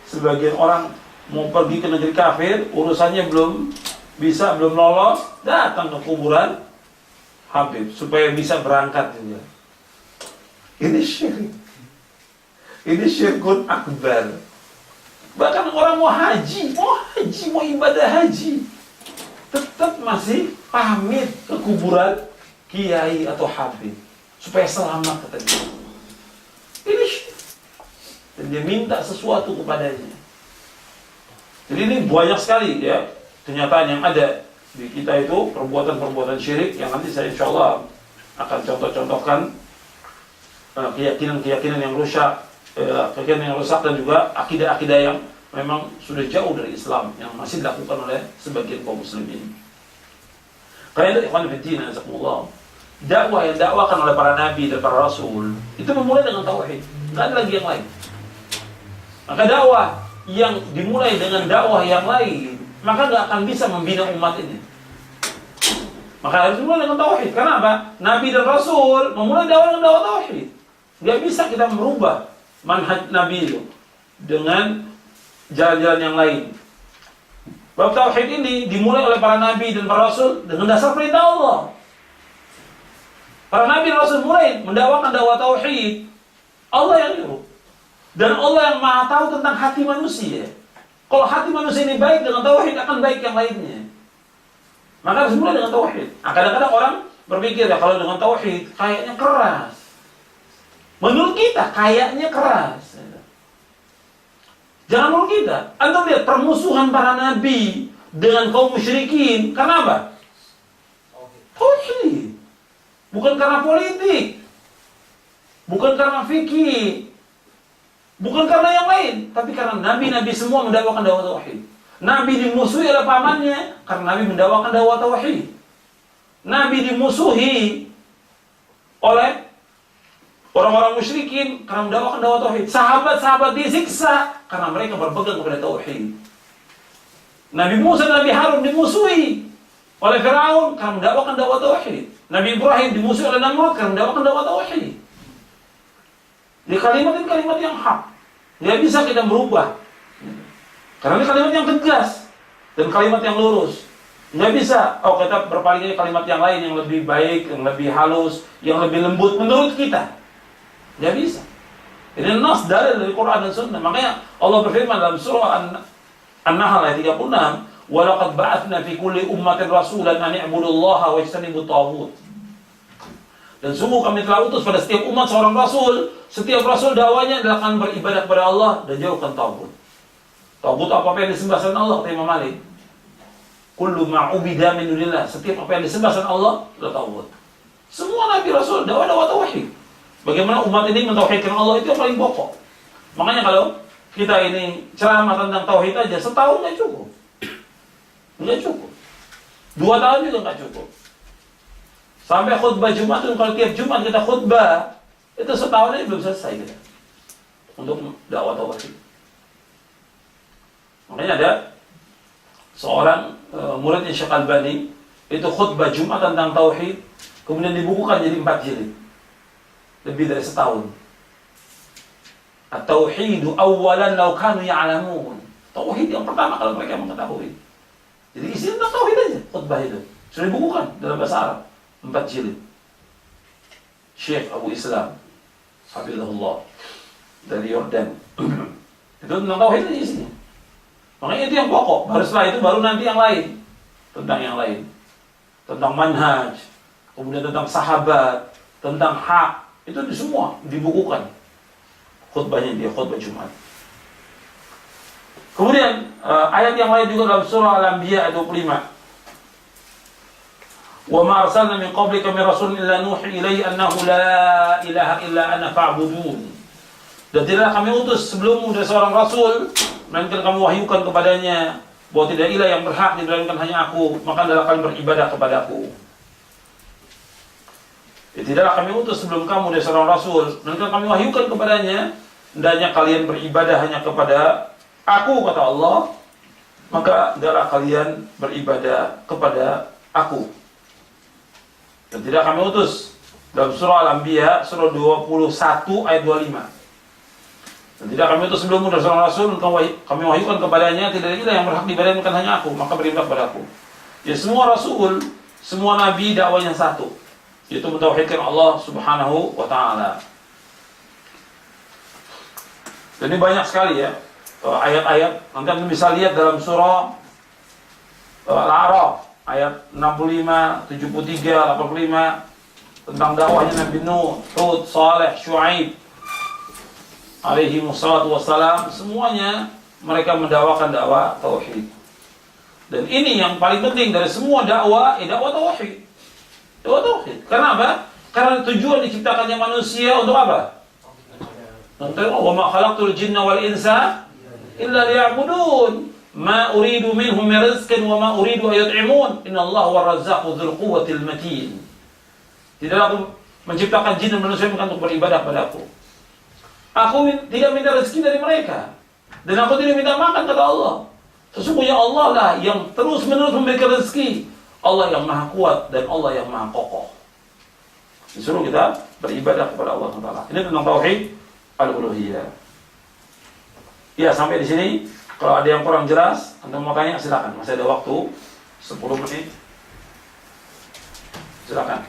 sebagian orang mau pergi ke negeri kafir, urusannya belum lolos, datang ke kuburan Habib supaya bisa berangkat juga. Ini syirik. Ini syirkun akbar. Bahkan orang mau haji, mau ibadah haji, tetap masih pamit ke kuburan kiai atau habib supaya selamat, kata dia. Ini syirik. Dan dia minta sesuatu kepadanya. Jadi ini banyak sekali ya kenyataan yang ada di kita itu, perbuatan-perbuatan syirik yang nanti saya insyaAllah akan contoh-contohkan keyakinan-keyakinan yang rusak, dan juga akidah-akidah yang memang sudah jauh dari Islam yang masih dilakukan oleh sebagian kaum muslimin. Karena ikhwan fillah, jazakumullah, dakwah yang dakwakan oleh para nabi dan para rasul itu memulai dengan tauhid, tidak ada lagi yang lain. Maka dakwah yang dimulai dengan dakwah yang lain, maka nggak akan bisa membina umat ini. Maka harus dimulai dengan tauhid. Karena apa? Nabi dan Rasul memulai dakwah dengan dakwah tauhid. Nggak bisa kita merubah manhaj Nabi itu dengan jalan-jalan yang lain. Bab tauhid ini dimulai oleh para nabi dan para rasul dengan dasar perintah Allah. Para nabi dan rasul mulai mendakwakan dakwah tauhid. Allah yang nyuruh. Dan Allah yang maha tahu tentang hati manusia. Kalau hati manusia ini baik dengan tauhid, akan baik yang lainnya. Maka harus mulai dengan tauhid. Nah, kadang-kadang orang berpikir ya, kalau dengan tauhid kayaknya keras. Menurut kita kayaknya keras. Jangan menurut kita. Anda lihat permusuhan para nabi dengan kaum musyrikin. Karena apa? Tauhid. Bukan karena politik. Bukan karena fikih. Bukan karena yang lain, tapi karena nabi-nabi semua mendakwakan dakwah tauhid. Nabi dimusuhi oleh pamannya karena nabi mendakwakan dakwah tauhid. Nabi dimusuhi oleh orang-orang musyrikin karena mendakwakan dakwah tauhid. Sahabat-sahabat disiksa karena mereka berpegang kepada tauhid. Nabi Musa dan Nabi Harun dimusuhi oleh Firaun karena mendakwakan dakwah tauhid. Nabi Ibrahim dimusuhi oleh Namrud karena mendakwakan dakwah tauhid. Di kalimat ini kalimat yang hak. Tidak bisa kita merubah. Karena ini kalimat yang tegas dan kalimat yang lurus. Nggak bisa, kita berpaling kalimat yang lain yang lebih baik, yang lebih halus, yang lebih lembut menurut kita. Nggak bisa. Ini nas dalil dari Quran dan Sunnah. Makanya Allah berfirman dalam surah An-Nahl ayat 36, "Wa laqad ba'atsna fi kulli ummatin rasulan an i'budullaha wa ijtanibut taghut." Dan sungguh kami telah utus pada setiap umat seorang rasul. Setiap rasul dakwanya adalah akan beribadah kepada Allah dan jauhkan taghut. Taghut apa yang disembah selain Allah, kata Imam Malik. Kullu ma'ubida min dunillah. Setiap apa yang disembah selain Allah adalah taghut. Semua nabi rasul dakwah tauhid. Bagaimana umat ini mentauhidkan Allah, itu yang paling pokok. Makanya kalau kita ini ceramah tentang tauhid aja setahun nggak cukup. Nggak cukup. 2 tahun juga nggak cukup. Sampai khutbah Jumat itu, kalau tiap Jumat kita khutbah, itu setahun ini belum selesai kita untuk dakwah tauhid. Makanya ada seorang muridnya Syekh Albani, itu khutbah Jumat tentang tauhid, kemudian dibukukan jadi 4 jilid, lebih dari setahun. At-tauhidu awwalan law kanu ya'lamun. Tauhid yang pertama kalau mereka mengetahui. Jadi isinya tentang tauhid aja khutbah itu. Sudah dibukukan dalam bahasa Arab. 4 jilid. Syekh Abu Islam Hafizahullah dari Yordan. Itu tentang tauhid aja isinya. Makanya itu yang pokok. Baru setelah itu baru nanti yang lain. Tentang yang lain. Tentang manhaj, kemudian tentang sahabat, tentang hak. Itu semua dibukukan. Khutbahnya dia, khutbah Jumat. Kemudian ayat yang lain juga dalam surah Al-Anbiya ayat 25. Wa ma arsalna min qablika min rasulin illa nuhi ilaihi annahu la ilaha illa ana fa'budun. Dan tidak kami utus sebelummu dari seorang rasul, melainkan kami wahyukan kepadanya bahwa tidak ilah yang berhak diibadahkan hanya aku, maka adalah kalian beribadah kepadaku. Tidaklah kami utus sebelum kamu dari seorang rasul, melainkan kami wahyukan kepadanya, hendaknya kalian beribadah hanya kepada aku, kata Allah, maka hendaklah kalian beribadah kepada aku. Dan tidak kami utus dalam surah Al-Anbiya surah 21 ayat 25. Dan tidak kami utus sebelummu dari seorang rasul, kami wahyukan kepadanya tidak ada yang berhak diibadahkan hanya aku, maka beribadah kepada aku. Ya, semua rasul, semua nabi dakwanya satu, yaitu mentauhidkan Allah Subhanahu wa taala. Dan ini banyak sekali ya ayat-ayat. Nanti Anda bisa lihat dalam surah Al-A'raf ayat 65, 73, 85 tentang dakwahnya Nabi Nuh, Hud, Saleh, Syuaib alaihi wassalatu wassalam. Semuanya mereka mendakwakan dakwah tauhid. Dan ini yang paling penting dari semua dakwah, dakwah tauhid. Dakwah tauhid. Karena apa? Karena tujuan diciptakannya manusia untuk apa? Untuk wa ma khalaqtul jinna wal insa illa liya'budun. Ma uridu minhum min rizqin wa ma uridu ayut'imun. Innallaha war-razzaqu dzul quwwatil matin. Tidaklah aku menciptakan jin dan manusia untuk beribadah padaku. Aku tidak minta rezeki dari mereka, dan aku tidak minta makan, kata Allah. Sesungguhnya Allah lah yang terus-menerus memberikan rezeki. Allah yang maha kuat dan Allah yang maha kokoh. Disuruh kita beribadah kepada Allah Taala. Ini tentang tauhid al-uluhiyah. Ya, sampai di sini. Kalau ada yang kurang jelas, Anda mau tanya, silakan. Masih ada waktu 10 menit. Silakan.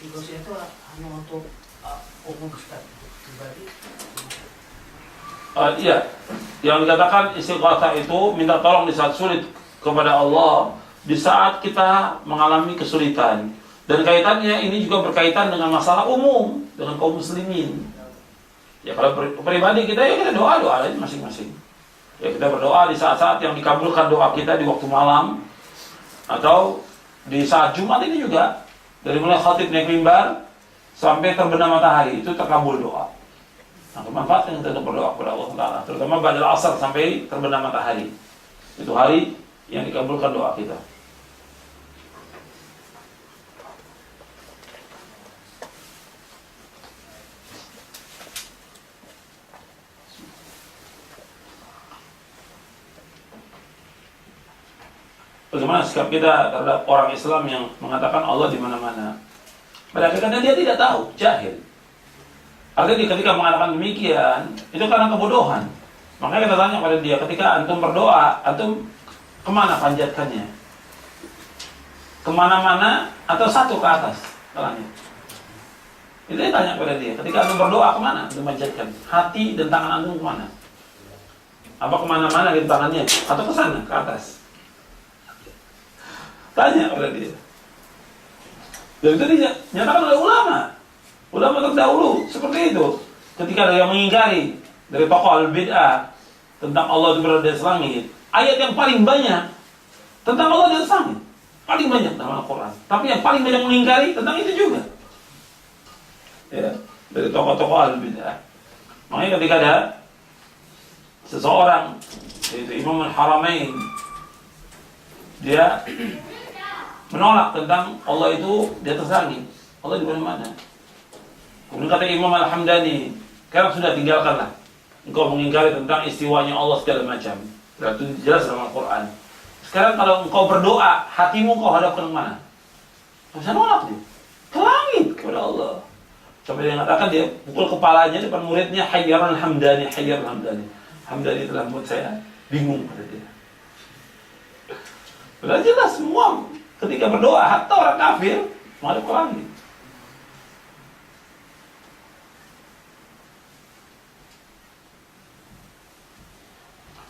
istighosah itu hanya untuk umum Ustaz, pribadi? Iya, yang dikatakan istighatsah itu minta tolong di saat sulit kepada Allah, di saat kita mengalami kesulitan. Dan kaitannya ini juga berkaitan dengan masalah umum, dengan kaum muslimin. Ya kalau pribadi kita, ya kita doa aja masing-masing. Ya kita berdoa di saat-saat yang dikabulkan doa kita di waktu malam, atau di saat Jumat ini juga, dari mulai khatib naik mimbar sampai terbenam matahari, itu terkabul doa. Nah, manfaatkan kita untuk berdoa kepada Allah Ta'ala, terutama pada asar sampai terbenam matahari. Itu hari yang dikabulkan doa kita. Bagaimana sikap kita terhadap orang Islam yang mengatakan Allah di mana-mana? Pada akhirnya dia tidak tahu, jahil. Artinya ketika mengatakan demikian, itu karena kebodohan. Makanya kita tanya pada dia, ketika antum berdoa, antum kemana panjatkannya? Kemana-mana atau satu ke atas? Kalanya. Itu dia tanya pada dia, ketika antum berdoa kemana antum panjatkan? Hati dan tangan antum kemana? Apa kemana-mana gitu tangannya? Atau ke sana, ke atas? Tanya pada dia. Dan itu dinyatakan oleh ulama. Ulama terdahulu seperti itu. Ketika ada yang mengingkari dari tokoh al-bid'ah tentang Allah itu berada di atas langit, ayat yang paling banyak tentang Allah di atas langit, paling banyak dalam Al-Quran. Tapi yang paling banyak mengingkari tentang itu juga, ya, dari tokoh-tokoh al-bid'ah. Makanya ketika ada seseorang, yaitu Imam al-Haramain, dia menolak tentang Allah itu di atas langit, Allah di mana-mana. Kemudian kata Imam Al-Hamdani, sekarang sudah tinggalkanlah engkau mengingkari tentang istiwanya Allah segala macam. Berarti jelas dalam Al-Quran. Sekarang kalau engkau berdoa, hatimu kau hadapkan ke mana? Kau bisa nolak dia, ke langit, kepada Allah. Sampai dia mengatakan, dia pukul kepalanya depan muridnya, Hayyarul Hamdani, Hayyarul Hamdani. Hamdani telah membuat saya bingung pada dia. Sudah jelas semua ketika berdoa, hatta orang kafir menghadap ke langit.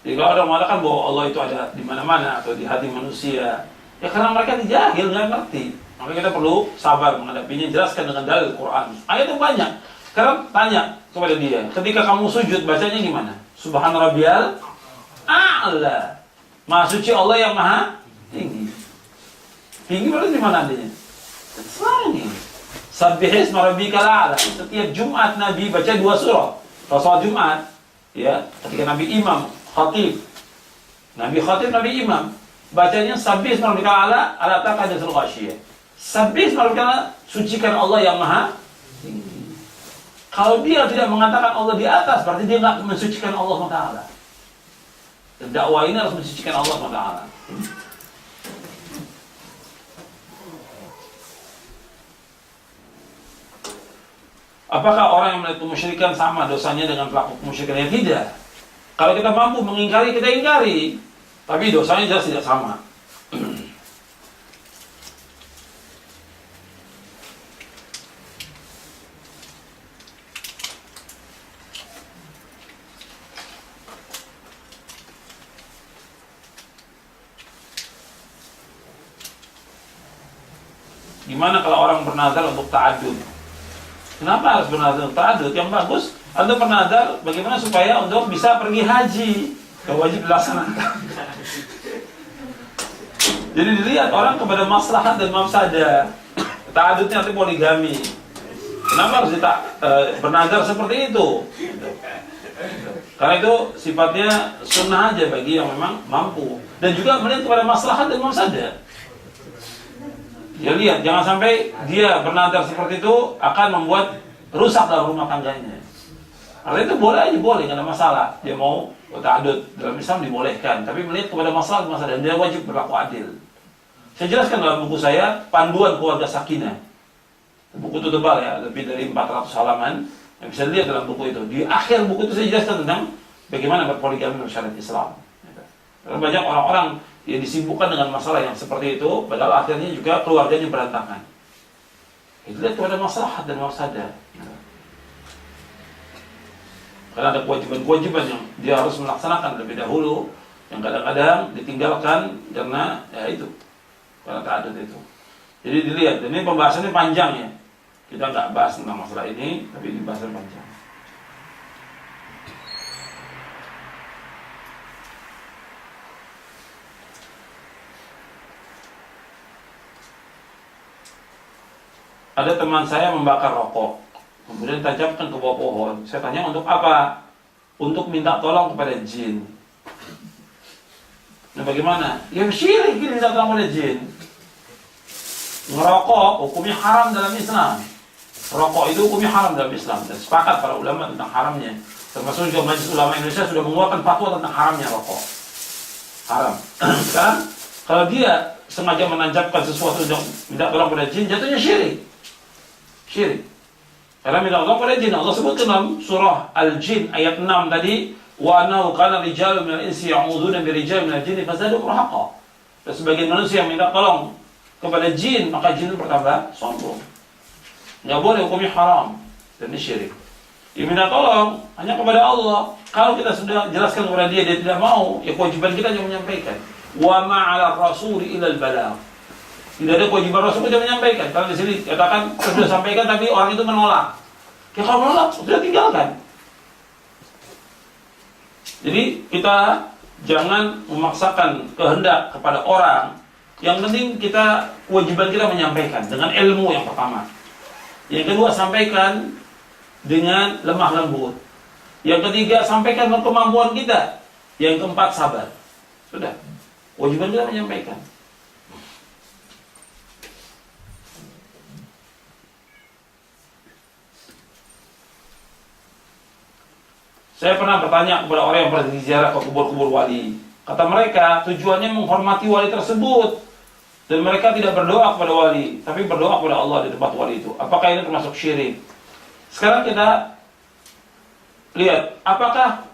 Jadi kalau orang mengatakan bahwa Allah itu ada di mana-mana atau di hati manusia, ya karena mereka jahil, nggak ngerti. Maka kita perlu sabar menghadapinya, jelaskan dengan dalil Quran. Ayat yang banyak. Sekarang tanya kepada dia, ketika kamu sujud bacanya gimana? Subhan rabbiyal a'la. Maha suci Allah yang maha tinggi. Tinggi berarti di mana adanya? Selain Sabbihisma rabbikal a'la. Setiap Jumat Nabi baca 2 surah. Kalau sholat Jumat, ya, ketika Nabi imam khatib, Nabi imam, bacanya Sabbihisma rabbikal a'la ala taqaddasul ghasyiyah. Sabbihisma rabbikal a'la, sucikan Allah yang maha tinggi. Kalau dia tidak mengatakan Allah di atas, berarti dia enggak mensucikan Allah Taala. Dakwah ini harus mensucikan Allah Taala. Apakah orang yang melakukan kemusyrikan sama dosanya dengan pelaku kemusyrikan? Yang tidak. Kalau kita mampu mengingkari, kita ingkari. Tapi dosanya jelas tidak sama. Gimana kalau orang bernazar untuk ta'adud? Kenapa harus bernazar untuk ta'adud? Yang bagus, Anda bernazar bagaimana supaya untuk bisa pergi haji, yang wajib dilaksanakan. Jadi dilihat orang kepada maslahat dan mafsadah. Ta'adudnya nanti poligami. Kenapa harus bernazar seperti itu? Karena itu sifatnya sunnah aja bagi yang memang mampu. Dan juga melihat kepada maslahat dan mafsadah. Ya lihat, jangan sampai dia bernazar seperti itu akan membuat rusak dalam rumah tangganya. Karena itu boleh aja, boleh, nggak ada masalah. Dia mau ta'adud dalam Islam dibolehkan, tapi melihat kepada masalah dan dia wajib berlaku adil. Saya jelaskan dalam buku saya, Panduan Keluarga Sakinah. Buku itu tebal ya, lebih dari 400 halaman. Yang bisa dilihat dalam buku itu. Di akhir buku itu saya jelaskan tentang bagaimana berpoligami dalam syariat Islam. Karena banyak orang-orang yang disibukkan dengan masalah yang seperti itu, padahal akhirnya juga keluarganya berantakan. Dilihat ada maslahat dan mafsadah. Karena ada kewajiban-kewajiban yang dia harus melaksanakan lebih dahulu, yang kadang-kadang ditinggalkan karena ya itu, karena ta'addud itu. Jadi dilihat, dan ini pembahasannya panjang ya. Kita nggak bahas tentang masalah ini, tapi ini pembahasan panjang. Ada teman saya membakar rokok, kemudian tajamkan ke bawah pohon. Saya tanya untuk apa? Untuk minta tolong kepada jin. Nah bagaimana? Ya syirik ini minta tolong kepada jin. Ngerokok hukumnya haram dalam Islam. Rokok itu hukumnya haram dalam Islam. Dan sepakat para ulama tentang haramnya. Termasuk juga Majelis Ulama Indonesia sudah mengeluarkan fatwa tentang haramnya rokok. Haram. Kan? Kalau dia sengaja menancapkan sesuatu untuk minta tolong kepada jin, jatuhnya syirik. Syirik. Karena minta tolong kepada jin. Allah sebut dalam surah Al-Jin ayat 6 tadi, wa annahu kana rijalun minal insi ya'udzuuna bi rijalin minal jinni fazadahum rahaqa. Dan sebagian manusia yang minta tolong kepada jin, maka jin itu bertambah sombong. Enggak boleh, hukumnya haram dan ini syirik. Dia minta tolong hanya kepada Allah. Kalau kita sudah jelaskan kepada dia tidak mau, ya kewajiban kita hanya menyampaikan. Wa ma'ala rasuli ilal balagh. Tidak ada kewajiban Rasul untuk menyampaikan. Kalau di sini katakan sudah sampaikan tapi orang itu menolak. Ya kalau menolak sudah tinggalkan. Jadi kita jangan memaksakan kehendak kepada orang. Yang penting kita kewajiban kita menyampaikan dengan ilmu yang pertama. Yang kedua sampaikan dengan lemah lembut. Yang ketiga sampaikan dengan kemampuan kita. Yang keempat sabar. Sudah. Kewajiban kita menyampaikan. Saya pernah bertanya kepada orang yang pernah ziarah ke kubur-kubur wali. Kata mereka, tujuannya menghormati wali tersebut. Dan mereka tidak berdoa kepada wali, tapi berdoa kepada Allah di tempat wali itu. Apakah ini termasuk syirik? Sekarang kita lihat, apakah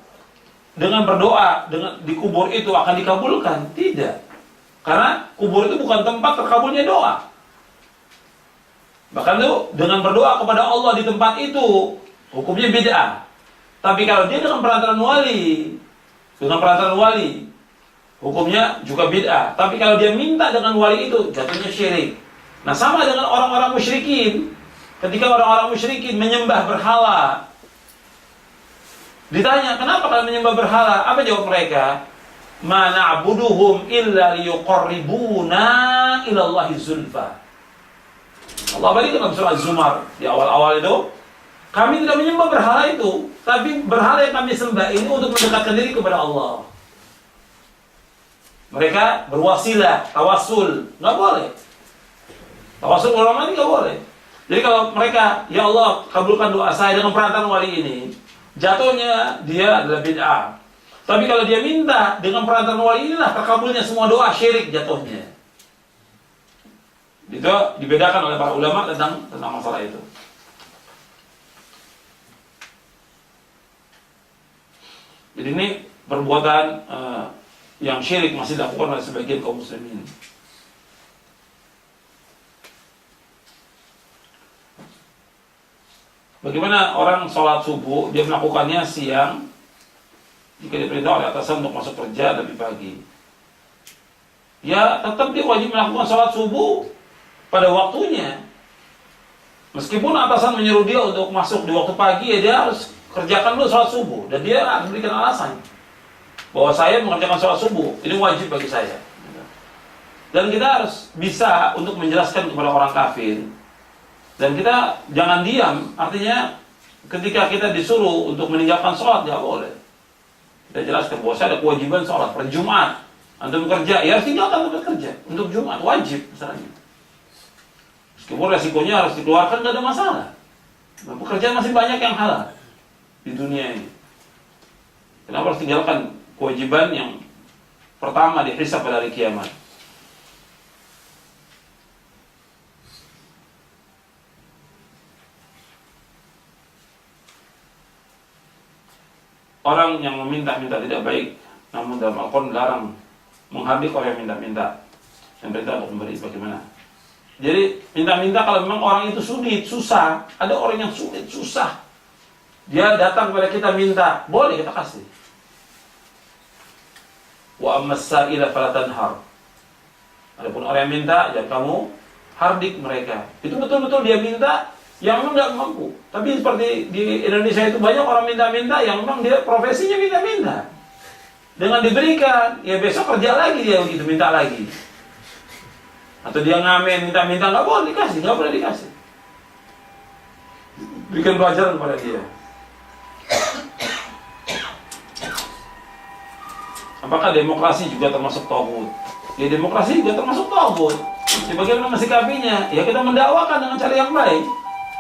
dengan berdoa di kubur itu akan dikabulkan? Tidak. Karena kubur itu bukan tempat terkabulnya doa. Bahkan itu dengan berdoa kepada Allah di tempat itu, hukumnya bid'ah. Tapi kalau dia dengan perantaraan wali, hukumnya juga bid'ah. Tapi kalau dia minta dengan wali itu, jatuhnya syirik. Nah sama dengan orang-orang musyrikin. Ketika orang-orang musyrikin menyembah berhala, ditanya, kenapa kalian menyembah berhala? Apa jawab mereka? Ma na'buduhum illa liyuqarribuna ilallahi zulfa. Allah berikan dalam surah Az-Zumar di awal-awal itu, kami tidak menyembah berhala itu, tapi berhala yang kami sembah ini untuk mendekatkan diri kepada Allah. Mereka berwasilah, tawasul, nggak boleh. Tawasul ulama ini nggak boleh. Jadi kalau mereka, ya Allah kabulkan doa saya dengan perantaraan wali ini, jatuhnya dia adalah bid'ah. Tapi kalau dia minta dengan perantaraan wali inilah terkabulnya semua doa, syirik jatuhnya. Itu dibedakan oleh para ulama tentang masalah itu. Jadi ini perbuatan yang syirik masih dilakukan oleh sebagian kaum muslimin. Bagaimana orang sholat subuh, dia melakukannya siang, jika diperintah oleh atasan untuk masuk kerja lebih pagi. Ya tetap dia wajib melakukan sholat subuh pada waktunya. Meskipun atasan menyuruh dia untuk masuk di waktu pagi, ya dia harus kerjakan dulu sholat subuh. Dan dia harus memberikan alasan bahwa saya mengerjakan sholat subuh, ini wajib bagi saya. Dan kita harus bisa untuk menjelaskan kepada orang kafir. Dan kita jangan diam, artinya ketika kita disuruh untuk meninggalkan sholat, tidak boleh. Kita jelaskan bahwa saya ada kewajiban sholat per Jumat. Antum bekerja, ya harus tinggalkan tempat kerja. Untuk Jumat, wajib misalnya. Meskipun resikonya harus dikeluarkan, tidak ada masalah. Nah, pekerjaan masih banyak yang halal di dunia ini. Kenapa harus tinggalkan kewajiban yang pertama dihisab pada hari kiamat? Orang yang meminta-minta tidak baik, namun dalam Al-Quran dilarang menghardik orang yang minta-minta. Yang perintah untuk memberi bagaimana? Jadi minta-minta kalau memang orang itu sulit, susah. Ada orang yang sulit, susah. Dia datang kepada kita minta, boleh kita kasih. Wa ammas sa'ila fala tanhar. Adapun orang yang minta, jangan kamu hardik mereka. Itu betul-betul dia minta yang memang nggak mampu. Tapi seperti di Indonesia itu banyak orang minta-minta yang memang dia profesinya minta-minta. Dengan diberikan, ya besok kerja lagi dia begitu, minta lagi. Atau dia ngamen, minta-minta, nggak boleh dikasih, nggak boleh dikasih. Berikan pelajaran kepada dia. Apakah demokrasi juga termasuk taghut? Ya demokrasi juga termasuk taghut. Bagaimana mensikapinya? Ya kita mendakwakan dengan cara yang baik.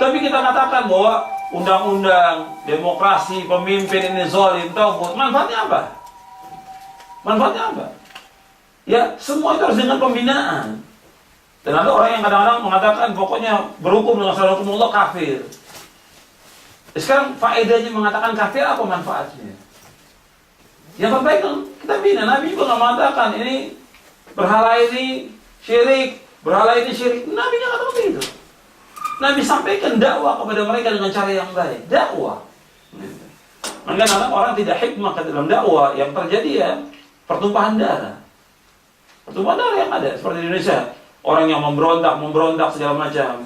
Tapi kita katakan bahwa undang-undang, demokrasi, pemimpin ini zalim, taghut, manfaatnya apa? Manfaatnya apa? Ya semua itu harus dengan pembinaan. Dan ada orang yang kadang-kadang mengatakan pokoknya berhukum dengan salah hukum Allah kafir. Sekarang faedahnya mengatakan kafir apa manfaatnya? Yang terbaik kita bina. Nabi juga nggak mengatakan ini berhala ini syirik, berhala ini syirik. Nabi nggak katakan begitu. Nabi sampaikan dakwah kepada mereka dengan cara yang baik. Dakwah. Kadang-kadang orang tidak hikmah dalam dakwah, yang terjadi ya pertumpahan darah. Pertumpahan darah yang ada seperti di Indonesia. Orang yang memberontak segala macam.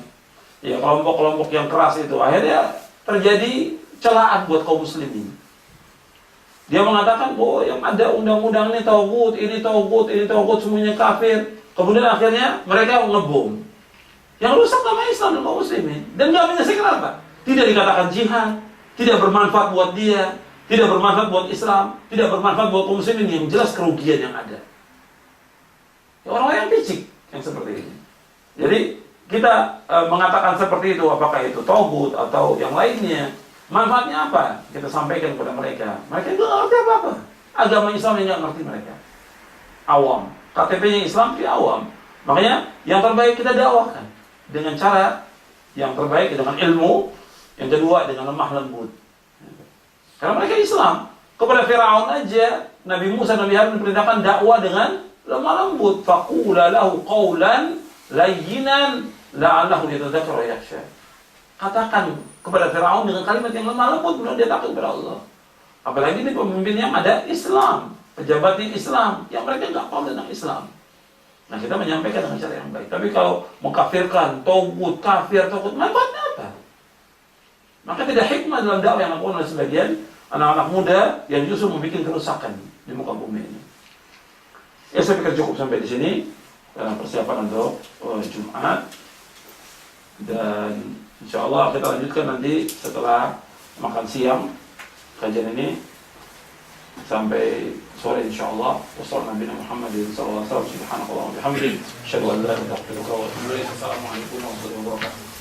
Ya kelompok-kelompok yang keras itu akhirnya terjadi celaan buat kaum muslimin. Dia mengatakan bahwa yang ada undang-undang ini taghut, ini semuanya kafir. Kemudian akhirnya mereka ngebom. Yang rusak nama Islam dan kaum muslimin. Dan nggak menyelesaikan apa? Tidak dikatakan jihad, tidak bermanfaat buat dia, tidak bermanfaat buat Islam, tidak bermanfaat buat kaum muslimin, yang jelas kerugian yang ada. Ya, orang-orang yang picik yang seperti ini. Jadi kita mengatakan seperti itu, apakah itu taghut atau yang lainnya, manfaatnya apa? Kita sampaikan kepada mereka. Mereka itu nggak ngerti apa-apa. Agama Islam yang nggak ngerti mereka. Awam. KTP-nya Islam, dia awam. Makanya yang terbaik kita dakwahkan dengan cara yang terbaik, dengan ilmu. Yang kedua dengan lemah lembut. Karena mereka Islam. Kepada Firaun aja Nabi Musa, Nabi Harun diperintahkan dakwah dengan lemah lembut. Faqula lahu qawlan layyinan la'allahu yatadhakkaru wa yakhsha. Katakan kepada Firaun dengan kalimat yang lemah lembut, mudah dia takut kepada Allah. Apalagi ini pemimpin yang ada Islam, pejabat di Islam, yang mereka enggak paham tentang Islam. Nah, kita menyampaikan dengan cara yang baik. Tapi kalau mengkafirkan, taghut, kafir, taghut, manfaatnya apa? Maka tidak hikmah dalam dakwah yang dilakukan oleh sebagian anak-anak muda yang justru membuat kerusakan di muka bumi ini. Ya, saya pikir cukup sampai di sini dalam persiapan untuk Jumat. Dan insya Allah kita lanjutkan nanti setelah makan siang kajian ini sampai sore insya Allah. Wassalamualaikum warahmatullahi wabarakatuh. Subhanallah wa bihamdihi, asyhadu an la ilaha illa anta, astaghfiruka wa atubu ilaik. Assalamualaikum warahmatullahi wabarakatuh.